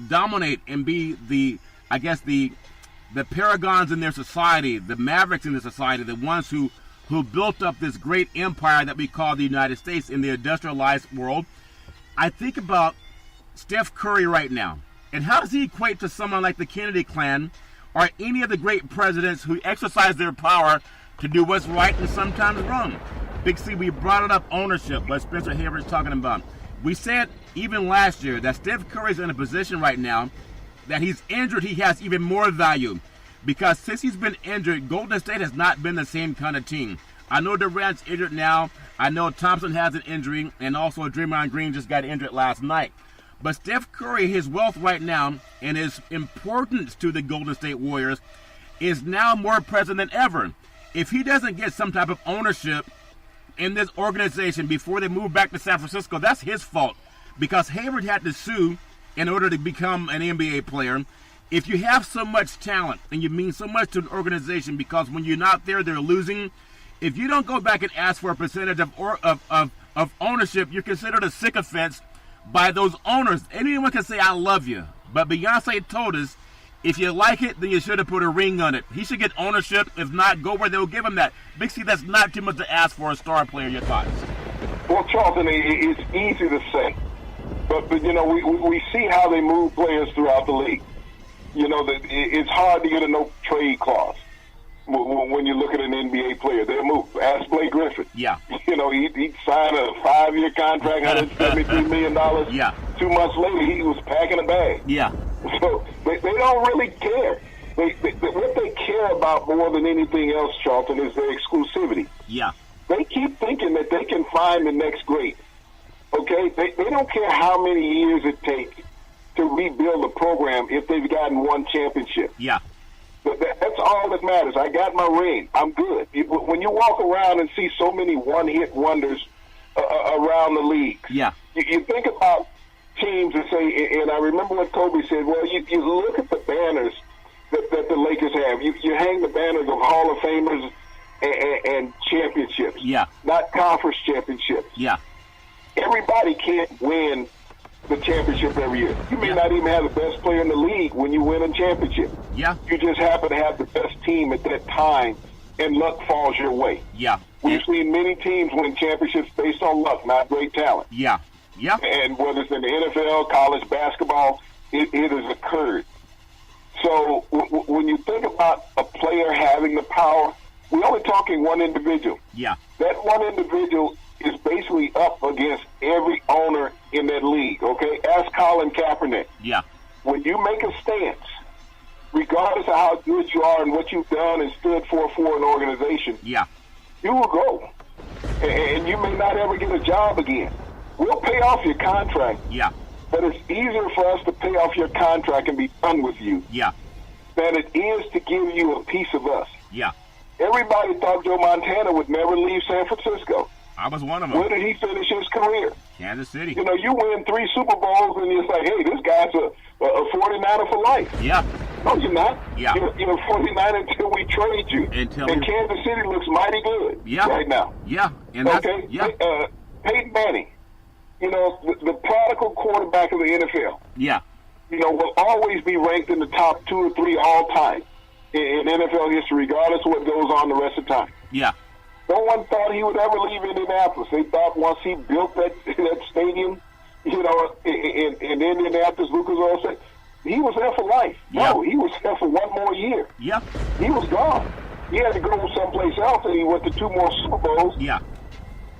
dominate and be the paragons in their society, the mavericks in their society, the ones who built up this great empire that we call the United States in the industrialized world. I think about Steph Curry right now, and how does he equate to someone like the Kennedy clan or any of the great presidents who exercise their power to do what's right and sometimes wrong? Big C, we brought it up, ownership, what Spencer Haywood is talking about. We said even last year that Steph Curry's in a position right now that he's injured, he has even more value. Because since he's been injured, Golden State has not been the same kind of team. I know Durant's injured now. I know Thompson has an injury. And also Draymond Green just got injured last night. But Steph Curry, his wealth right now and his importance to the Golden State Warriors is now more present than ever. If he doesn't get some type of ownership in this organization before they move back to San Francisco, that's his fault. Because Hayward had to sue in order to become an NBA player. if you have so much talent and you mean so much to an organization, because when you're not there, they're losing. If you don't go back and ask for a percentage of ownership, you're considered a sycophant by those owners. Anyone can say, I love you. But Beyonce told us, if you like it, then you should have put a ring on it. He should get ownership. If not, go where they'll give him that. Big C, that's not too much to ask for a star player. Your thoughts? Well, Charlton, it's easy to say. But you know, we see how they move players throughout the league. You know, it's hard to get a no-trade clause when you look at an NBA player. They'll move. Ask Blake Griffin. Yeah. You know, he signed a 5-year contract, $173 million. Yeah. 2 months later, he was packing a bag. Yeah. So they don't really care. What they care about more than anything else, Charlton, is their exclusivity. Yeah. They keep thinking that they can find the next great. Okay? They don't care how many years it takes to rebuild a program if they've gotten one championship. Yeah. That's all that matters. I got my ring. I'm good. When you walk around and see so many one-hit wonders around the league, yeah, you think about teams and say, and I remember what Kobe said, well, you look at the banners that the Lakers have. You hang the banners of Hall of Famers and championships, yeah, not conference championships. Yeah. Everybody can't win the championship every year. You may not even have the best player in the league when you win a championship. Yeah. You just happen to have the best team at that time, and luck falls your way. Yeah. We've seen many teams win championships based on luck, not great talent. Yeah. Yeah. And whether it's in the NFL, college basketball, it has occurred. So when you think about a player having the power, we're only talking one individual. Yeah. That one individual is basically up against every owner in that league, okay? Ask Colin Kaepernick. Yeah. When you make a stance, regardless of how good you are and what you've done and stood for an organization, yeah, you will go. And you may not ever get a job again. We'll pay off your contract. Yeah. But it's easier for us to pay off your contract and be done with you, yeah, than it is to give you a piece of us. Yeah. Everybody thought Joe Montana would never leave San Francisco. I was one of them. Where did he finish his career? Kansas City. You know, you win 3 Super Bowls and you're like, hey, this guy's a 49er for life. Yeah. No, you're not. Yeah. You're 49 until we trade you. And Kansas City looks mighty good right now. Yeah. And okay. Yeah. Peyton Manning, you know, the prodigal quarterback of the NFL. Yeah. You know, will always be ranked in the top 2 or 3 all time in NFL history, regardless of what goes on the rest of the time. Yeah. No one thought he would ever leave Indianapolis. They thought once he built that stadium, you know, in Indianapolis, Lucas Oil said, he was there for life. Yeah. No, he was there for 1 more year. Yeah. He was gone. He had to go someplace else, and he went to 2 more Super Bowls. Yeah.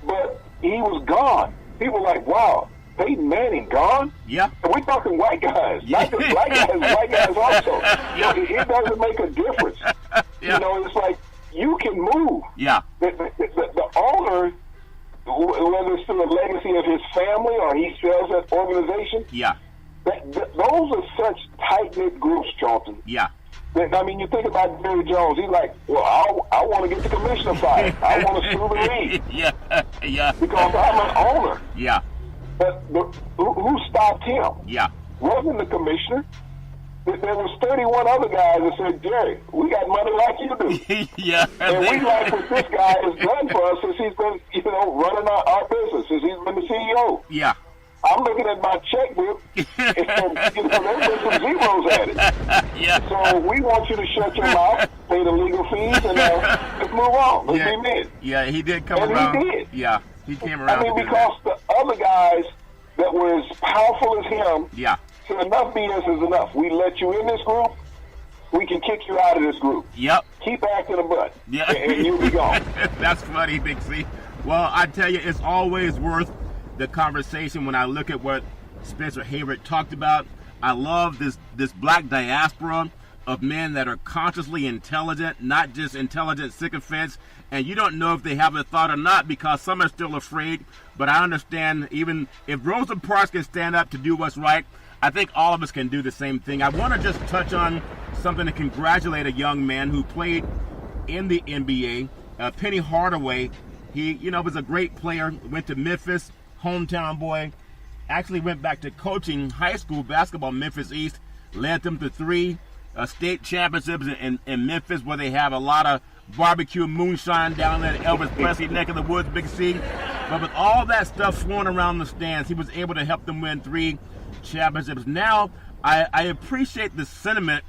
But he was gone. People were like, wow, Peyton Manning gone? Yeah. And we're talking white guys. Yeah. Not just black guys, white guys also. Yeah. So it doesn't make a difference. Yeah. You know, it's like, you can move. Yeah. The owner, whether it's through a legacy of his family or he sells that organization, yeah, those are such tight-knit groups, Charlton. Yeah. I mean, you think about Jerry Jones. He's like, well, I want to get the commissioner fired. I want to sue the league. Yeah. Yeah. Because I'm an owner. Yeah. But who stopped him? Yeah. Wasn't the commissioner. There was 31 other guys that said, Jerry, we got money like you do. Yeah. And we like what this guy has done for us since he's been, you know, running our business, since he's been the CEO. Yeah. I'm looking at my checkbook, and, you know, there's some zeros at it. Yeah. So we want you to shut your mouth, pay the legal fees, and let's move on. Let's be men. Yeah, he did come and around. He did. Yeah, he came around. I mean, because the other guys that were as powerful as him, yeah, so enough BS is enough. We let you in this group, we can kick you out of this group. Yep. Keep acting a butt. Yeah. And you'll be gone. That's funny, Big C. Well, I tell you, it's always worth the conversation when I look at what Spencer Haywood talked about. I love this black diaspora of men that are consciously intelligent, not just intelligent sycophants, and you don't know if they have a thought or not because some are still afraid, but I understand even if Rosa Parks can stand up to do what's right, I think all of us can do the same thing. I want to just touch on something to congratulate a young man who played in the NBA, Penny Hardaway. He, was a great player, went to Memphis, hometown boy, actually went back to coaching high school basketball, Memphis East. led them to 3 state championships in Memphis, where they have a lot of barbecue moonshine down there in Elvis Presley neck of the woods, Big C. But with all that stuff flowing around the stands, he was able to help them win 3 championships. Now, I appreciate the sentiment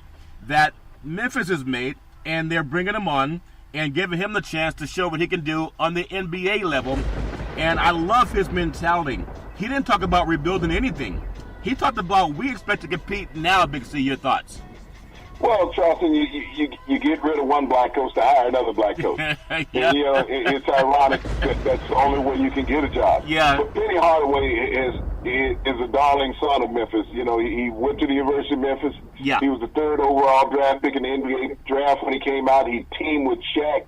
that Memphis has made, and they're bringing him on and giving him the chance to show what he can do on the NBA level. And I love his mentality. He didn't talk about rebuilding anything. He talked about we expect to compete now, Big C. Your thoughts? Well, Charleston, you get rid of one black coach to hire another black coach. Yeah. And, it's ironic that that's the only way you can get a job. Yeah. But Penny Hardaway is a darling son of Memphis. He went to the University of Memphis. Yeah. He was the 3rd overall draft pick in the NBA draft when he came out. He teamed with Shaq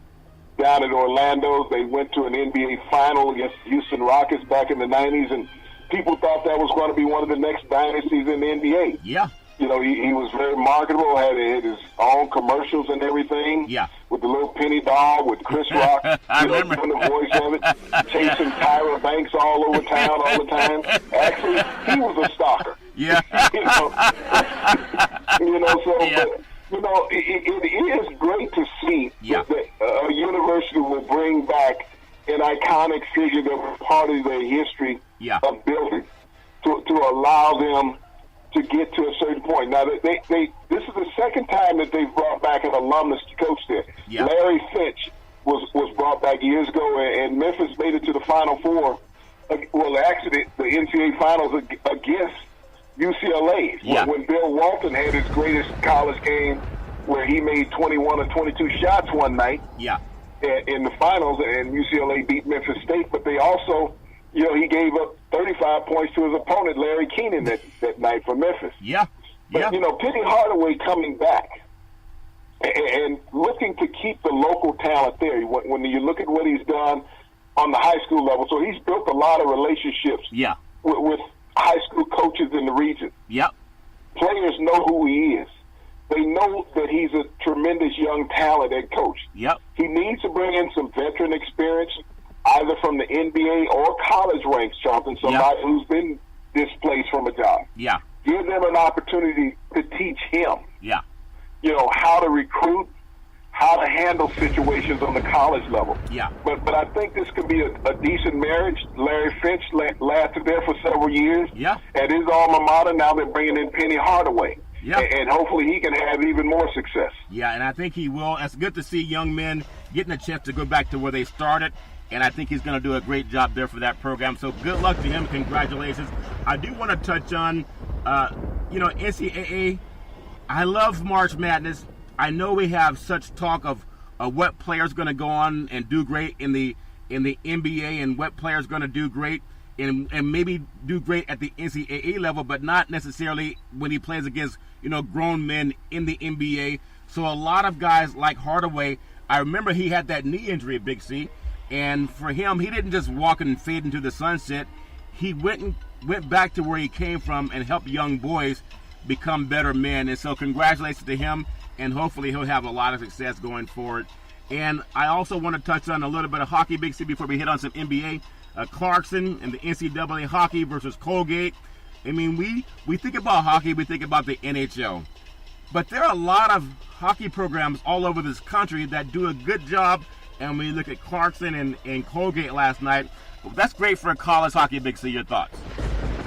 down at Orlando. They went to an NBA final against the Houston Rockets back in the 90s, and people thought that was going to be one of the next dynasties in the NBA. Yeah. He was very marketable, had his own commercials and everything. Yeah. With the little penny doll, with Chris Rock, remember. doing the voice of it, chasing Tyra Banks all over town all the time. Actually, he was a stalker. Yeah. So, Yeah. but, it is great to see Yeah. that a university will bring back an iconic figure that was part of their history Yeah. of building to allow them to get to a certain point. Now, this is the second time that they've brought back an alumnus to coach there. Yeah. Larry Finch was brought back years ago, and Memphis made it to the Final Four. Well, actually, the NCAA Finals against UCLA. Yeah. When Bill Walton had his greatest college game where he made 21 or 22 shots one night Yeah. in the finals, and UCLA beat Memphis State, but they also... he gave up 35 points to his opponent, Larry Keenan, that night for Memphis. Yeah. But, Penny Hardaway coming back and looking to keep the local talent there. When you look at what he's done on the high school level, so he's built a lot of relationships Yeah. with high school coaches in the region. Yep. Players know who he is. They know that he's a tremendous young talent at coach. Yep. He needs to bring in some veteran experience, either from the NBA or college ranks, Charlton, somebody who's been displaced from a job. Yeah. Give them an opportunity to teach him, Yeah. how to recruit, how to handle situations on the college level. Yeah. But I think this could be a decent marriage. Larry Finch lasted there for several years. Yeah. At his alma mater, now they're bringing in Penny Hardaway. Yeah. And hopefully he can have even more success. Yeah, and I think he will. It's good to see young men getting a chance to go back to where they started. And I think he's going to do a great job there for that program. So good luck to him. Congratulations. I do want to touch on, NCAA. I love March Madness. I know we have such talk of what players going to go on and do great in the NBA and what players going to do great and maybe do great at the NCAA level, but not necessarily when he plays against, grown men in the NBA. So a lot of guys like Hardaway, I remember he had that knee injury, Big C. And for him, he didn't just walk and fade into the sunset. He went back to where he came from and helped young boys become better men. And so congratulations to him, and hopefully he'll have a lot of success going forward. And I also want to touch on a little bit of hockey, Big C, before we hit on some NBA. Clarkson and the NCAA hockey versus Colgate. I mean, we think about hockey, we think about the NHL. But there are a lot of hockey programs all over this country that do a good job. And when you look at Clarkson and Colgate last night, that's great for college hockey, Big C. Your thoughts?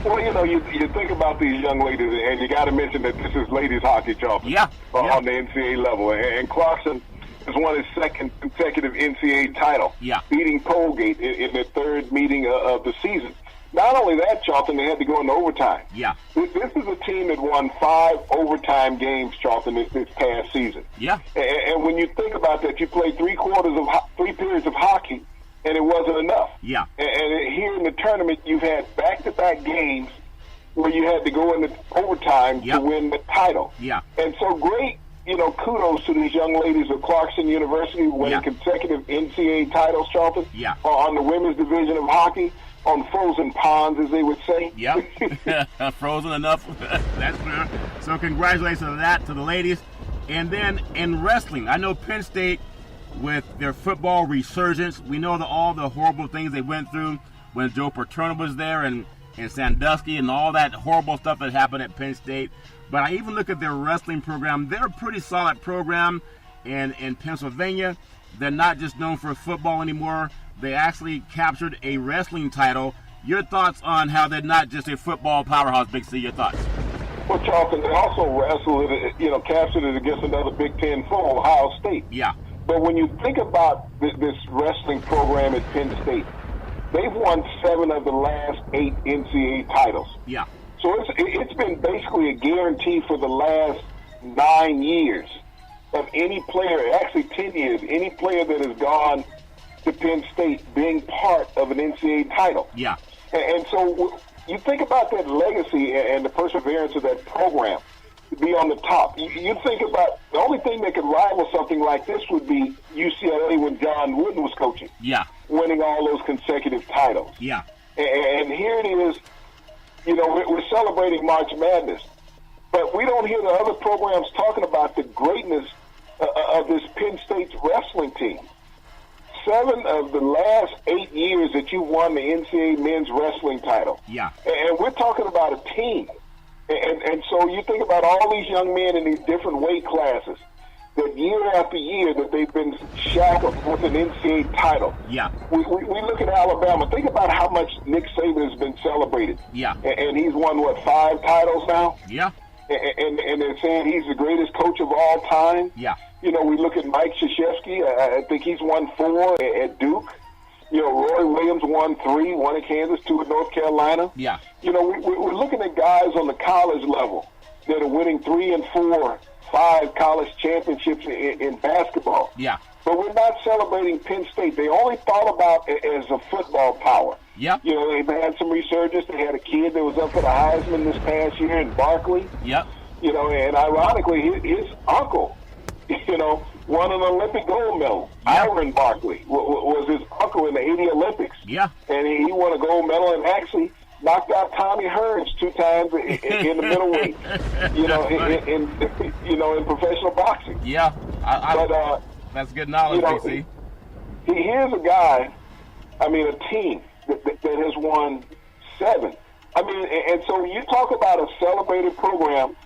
Well, you think about these young ladies, and you got to mention that this is ladies hockey, Charlton. Yeah. On the NCAA level. And Clarkson has won his second consecutive NCAA title, beating Colgate in the 3rd meeting of the season. Not only that, Charlton, they had to go into overtime. Yeah. This is a team that won 5 overtime games, Charlton, this past season. Yeah. And when you think about that, you played 3 periods of hockey, and it wasn't enough. Yeah. And here in the tournament, you've had back-to-back games where you had to go into overtime to win the title. Yeah. And so great, kudos to these young ladies of Clarkson University winning consecutive NCAA titles, Charlton, on the women's division of hockey. On frozen ponds, as they would say. Yep. Frozen enough. That's fair. So congratulations to that, to the ladies. And then in wrestling, I know Penn State, with their football resurgence, we know all the horrible things they went through when Joe Paterno was there, and and Sandusky and all that horrible stuff that happened at Penn State. But I even look at their wrestling program. They're a pretty solid program in Pennsylvania. They're not just known for football anymore. They actually captured a wrestling title. Your thoughts on how they're not just a football powerhouse, Big C? Your thoughts? Well, Charlton, they also wrestled it, captured it against another Big Ten foe, Ohio State. Yeah. But when you think about this wrestling program at Penn State, they've won 7 of the last 8 NCAA titles. Yeah. So it's been basically a guarantee for the last 9 years of any player, actually 10 years, any player that has gone to Penn State being part of an NCAA title. Yeah. And so you think about that legacy and the perseverance of that program to be on the top. You think about the only thing that could rival something like this would be UCLA when John Wooden was coaching. Yeah. Winning all those consecutive titles. Yeah. And here it is, we're celebrating March Madness, but we don't hear the other programs talking about the greatness of this Penn State's wrestling team. 7 of the last 8 years that you won the NCAA men's wrestling title. Yeah. And we're talking about a team. And so you think about all these young men in these different weight classes, that year after year that they've been shackled with an NCAA title. Yeah. We look at Alabama. Think about how much Nick Saban has been celebrated. Yeah. And he's won, 5 titles now? Yeah. And they're saying he's the greatest coach of all time. Yeah. We look at Mike Krzyzewski. I think he's won 4 at Duke. Roy Williams won 3, 1 at Kansas, 2 at North Carolina. Yeah. We're looking at guys on the college level that are winning 3 and 4, 5 college championships in basketball. Yeah. But we're not celebrating Penn State. They only thought about it as a football power. Yeah. They've had some resurgence. They had a kid that was up for the Heisman this past year in Barkley. Yep. And ironically, his uncle, won an Olympic gold medal. Yeah. Iron Barkley was his uncle in the 80 Olympics. Yeah. And he won a gold medal and actually knocked out Tommy Hearns 2 times in the middleweight, in professional boxing. Yeah. But that's good knowledge, BC. Here's a guy, a team that has won 7. And so you talk about a celebrated program.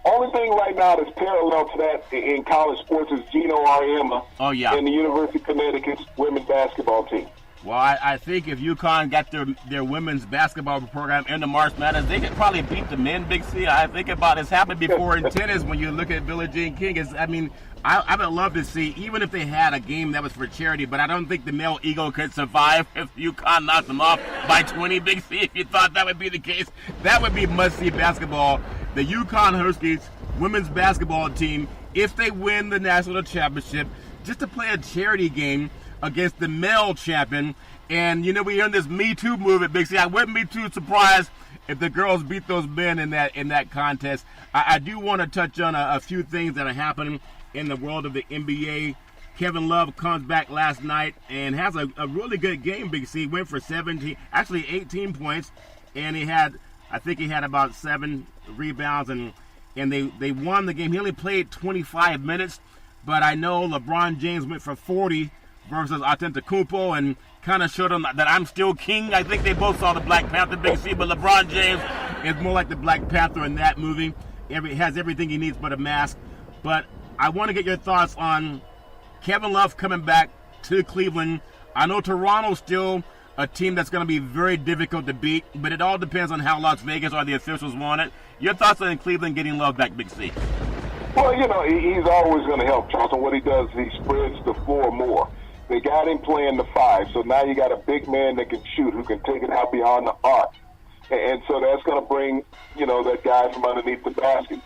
Only thing right now that's parallel to that in college sports is Gino Auriemma and the University of Connecticut's women's basketball team. Well, I think if UConn got their women's basketball program into March Madness, they could probably beat the men, Big C. I think about it's happened before in tennis when you look at Billie Jean King. I would love to see, even if they had a game that was for charity, but I don't think the male ego could survive if UConn knocked them off by 20, Big C. If you thought that would be the case, that would be must-see basketball. The UConn Huskies women's basketball team, if they win the national championship, just to play a charity game against the male champion. And, we hear this Me Too movement, Big C. I wouldn't be too surprised if the girls beat those men in that contest. I do want to touch on a few things that are happening in the world of the NBA. Kevin Love comes back last night and has a really good game, Big C. Went for 18 points, and I think he had about 7 rebounds, and they won the game. He only played 25 minutes, but I know LeBron James went for 40 versus Antetokounmpo and kind of showed them that I'm still king. I think they both saw the Black Panther, Big C, but LeBron James is more like the Black Panther in that movie. Has everything he needs but a mask. But I want to get your thoughts on Kevin Love coming back to Cleveland. I know Toronto's still a team that's going to be very difficult to beat, but it all depends on how Las Vegas or the officials want it. Your thoughts on Cleveland getting Love back, Big C? Well, he's always going to help, Charlton. What he does is he spreads the floor more. They got him playing the 5, so now you got a big man that can shoot, who can take it out beyond the arc. And so that's going to bring, that guy from underneath the basket.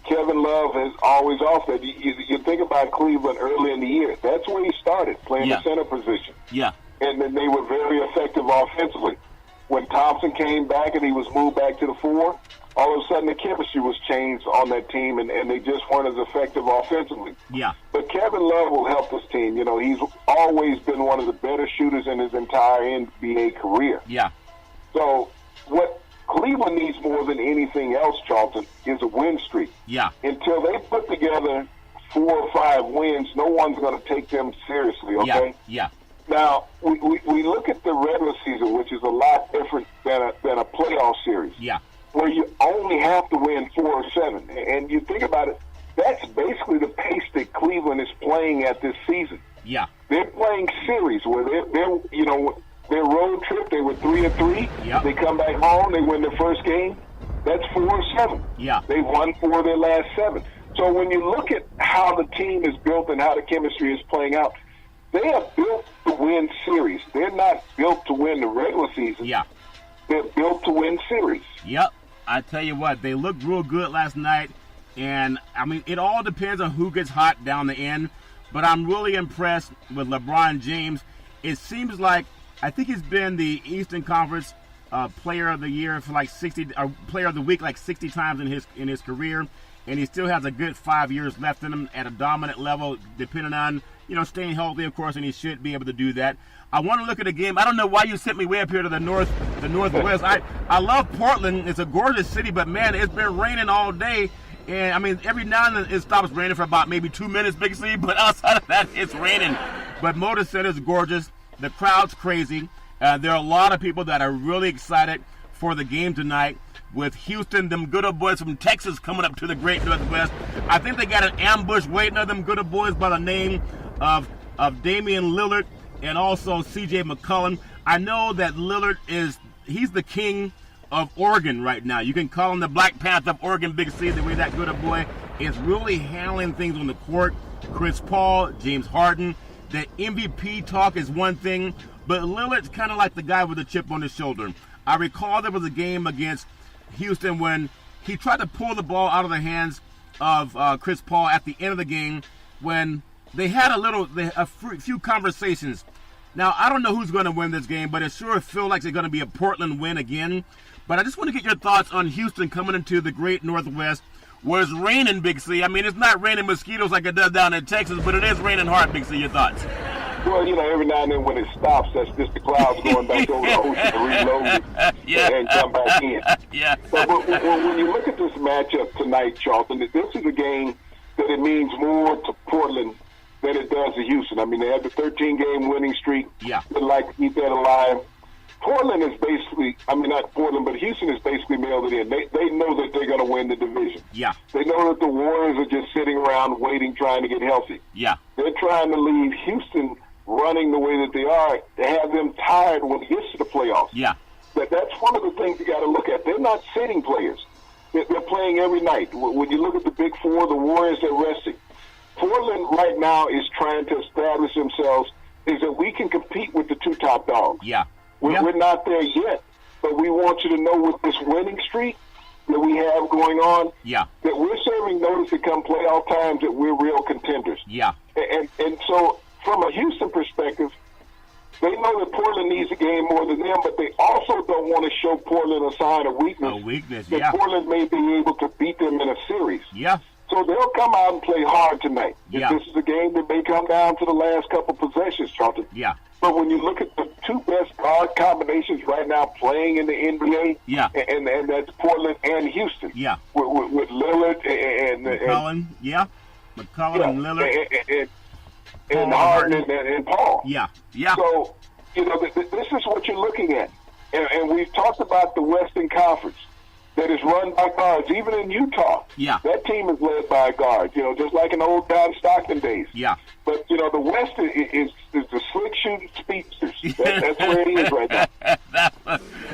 Kevin Love has always offered. You think about Cleveland early in the year. That's where he started, playing the center position. Yeah. And then they were very effective offensively. When Thompson came back and he was moved back to the 4, all of a sudden the chemistry was changed on that team, and they just weren't as effective offensively. Yeah. But Kevin Love will help this team. He's always been one of the better shooters in his entire NBA career. Yeah. So what Cleveland needs more than anything else, Charlton, is a win streak. Yeah. Until they put together 4 or 5 wins, no one's going to take them seriously, okay? Yeah. Now, we look at the regular season, which is a lot different than a playoff playoff series. Yeah. Where you only have to win 4 or 7. And you think about it, that's basically the pace that Cleveland is playing at this season. Yeah. They're playing series where they're you know, their road trip, they were 3-3. Yep. They come back home, they win their first game. That's 4 or 7. Yeah. They've won 4 of their last 7. So when you look at how the team is built and how the chemistry is playing out, they are built to win series. They're not built to win the regular season. Yeah. They're built to win series. Yep. I tell you what, they looked real good last night. And, I mean, it all depends on who gets hot down the end. But I'm really impressed with LeBron James. It seems like, I think he's been the Eastern Conference Player of the Year for like 60, or Player of the Week like 60 times in his career. And he still has a good 5 years left in him at a dominant level, depending on, you know, staying healthy, of course, and he should be able to do that. I want to look at the game. I don't know why you sent me way up here to the northwest. I love Portland. It's a gorgeous city, but, man, it's been raining all day. And, I mean, every now and then it stops raining for about maybe 2 minutes, Big C, but outside of that, it's raining. But Motor Center is gorgeous. The crowd's crazy. There are a lot of people that are really excited for the game tonight with Houston, them good old boys from Texas coming up to the Great Northwest. I think they got an ambush waiting on them good old boys by the name of Damian Lillard and also C.J. McCollum. I know that Lillard he's the king of Oregon right now. You can call him the Black Panther of Oregon, Big C, the way that good old boy is really handling things on the court. Chris Paul, James Harden. The MVP talk is one thing, but Lillard's kind of like the guy with a chip on his shoulder. I recall there was a game against Houston when he tried to pull the ball out of the hands of Chris Paul at the end of the game when they had a few conversations. Now, I don't know who's going to win this game, but it sure feels like it's going to be a Portland win again. But I just want to get your thoughts on Houston coming into the Great Northwest where it's raining, Big C. I mean, it's not raining mosquitoes like it does down in Texas, but it is raining hard, Big C. Your thoughts? Well, you know, every now and then when it stops, that's just the clouds going back over the ocean to reload and come back in. Yeah. But when you look at this matchup tonight, Charlton, this is a game that it means more to Portland than it does to Houston. I mean, they have the 13-game winning streak. Yeah. They'd like to keep that alive. Portland is basically, I mean, not Portland, but Houston is basically mailed it in. They know that they're going to win the division. Yeah. They know that the Warriors are just sitting around waiting, trying to get healthy. Yeah. They're trying to leave Houston running the way that they are to have them tired when it gets to the playoffs. Yeah. But that's one of the things you got to look at. They're not sitting players. They're playing every night. When you look at the Big Four, the Warriors, they're resting. Portland right now is trying to establish themselves is that we can compete with the two top dogs. Yeah. We're not there yet, but we want you to know with this winning streak that we have going on, yeah, that we're serving notice to come playoff times that we're real contenders. Yeah. And so from a Houston perspective, they know that Portland needs a game more than them, but they also don't want to show Portland a sign of weakness. That Portland may be able to beat them in a series. Yeah. So they'll come out and play hard tonight. Yeah. This is a game that may come down to the last couple possessions, Charlton. Yeah. But when you look at the two best guard combinations right now playing in the NBA, yeah, and that's Portland and Houston, yeah, with Lillard and McCollum, McCollum and Lillard, and Harden and Paul, yeah. So you know this is what you're looking at, and we've talked about the Western Conference that is run by guards, even in Utah. Yeah. That team is led by a guard, you know, just like in old Don Stockton days. Yeah. But, you know, the West is the slick shooting speedsters. That's where it is right now.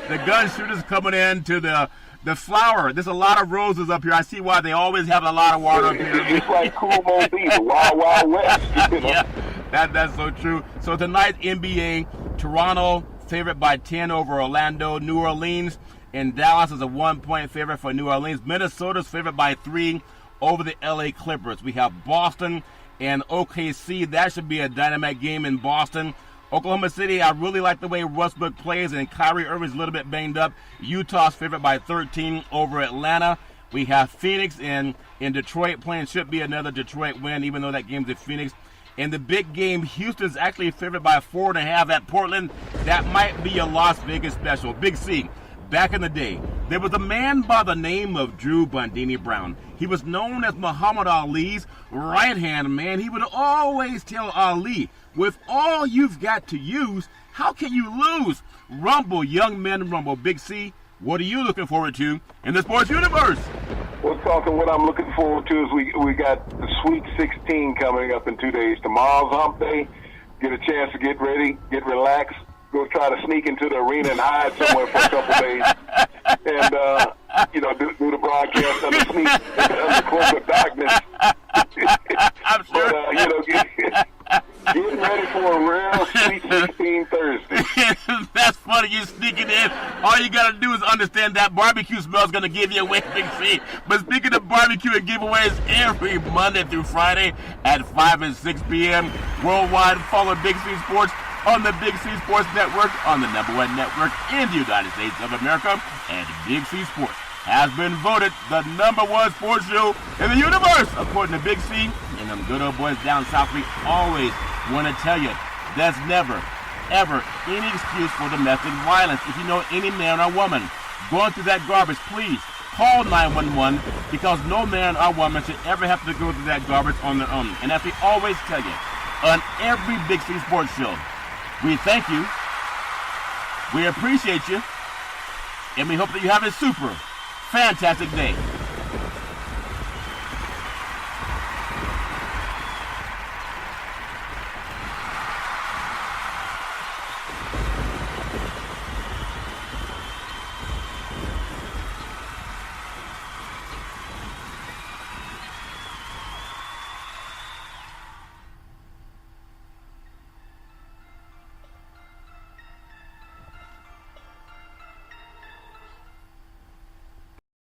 The gun shooters coming in to the flower. There's a lot of roses up here. I see why they always have a lot of water up here. It's like Cool Mobile, the Wild Wild West. You know? Yeah, that's so true. So tonight, NBA, Toronto favorite by 10 over Orlando. New Orleans and Dallas is a 1-point favorite for New Orleans. Minnesota's favored by 3 over the LA Clippers. We have Boston and OKC. That should be a dynamite game in Boston. Oklahoma City, I really like the way Westbrook plays, and Kyrie Irving's a little bit banged up. Utah's favored by 13 over Atlanta. We have Phoenix in Detroit playing. Should be another Detroit win, even though that game's in Phoenix. In the big game, Houston's actually favored by 4.5 at Portland. That might be a Las Vegas special. Big C. Back in the day, there was a man by the name of Drew Bundini Brown. He was known as Muhammad Ali's right-hand man. He would always tell Ali, with all you've got to use, how can you lose? Rumble, young men, rumble. Big C, What are you looking forward to in the sports universe? Well, talking what I'm looking forward to is we got the Sweet 16 coming up in 2 days. Tomorrow's hump day. Get a chance to get ready, get relaxed, go try to sneak into the arena and hide somewhere for a couple days. And, do the broadcast under the cloak of darkness. I'm sure. But, getting ready for a real Sweet 16 Thursday. That's funny. You sneaking in. All you got to do is understand that barbecue smell is going to give you away, Big C. But speaking of barbecue and giveaways, every Monday through Friday at 5 and 6 p.m. worldwide, follow Big C Sports on the Big C Sports Network, on the #1 network in the United States of America. And Big C Sports has been voted the #1 sports show in the universe, according to Big C. And them good old boys down south, we always want to tell you there's never, ever any excuse for domestic violence. If you know any man or woman going through that garbage, please call 911, because no man or woman should ever have to go through that garbage on their own. And as we always tell you, on every Big C Sports show, we thank you, we appreciate you, and we hope that you have a super fantastic day.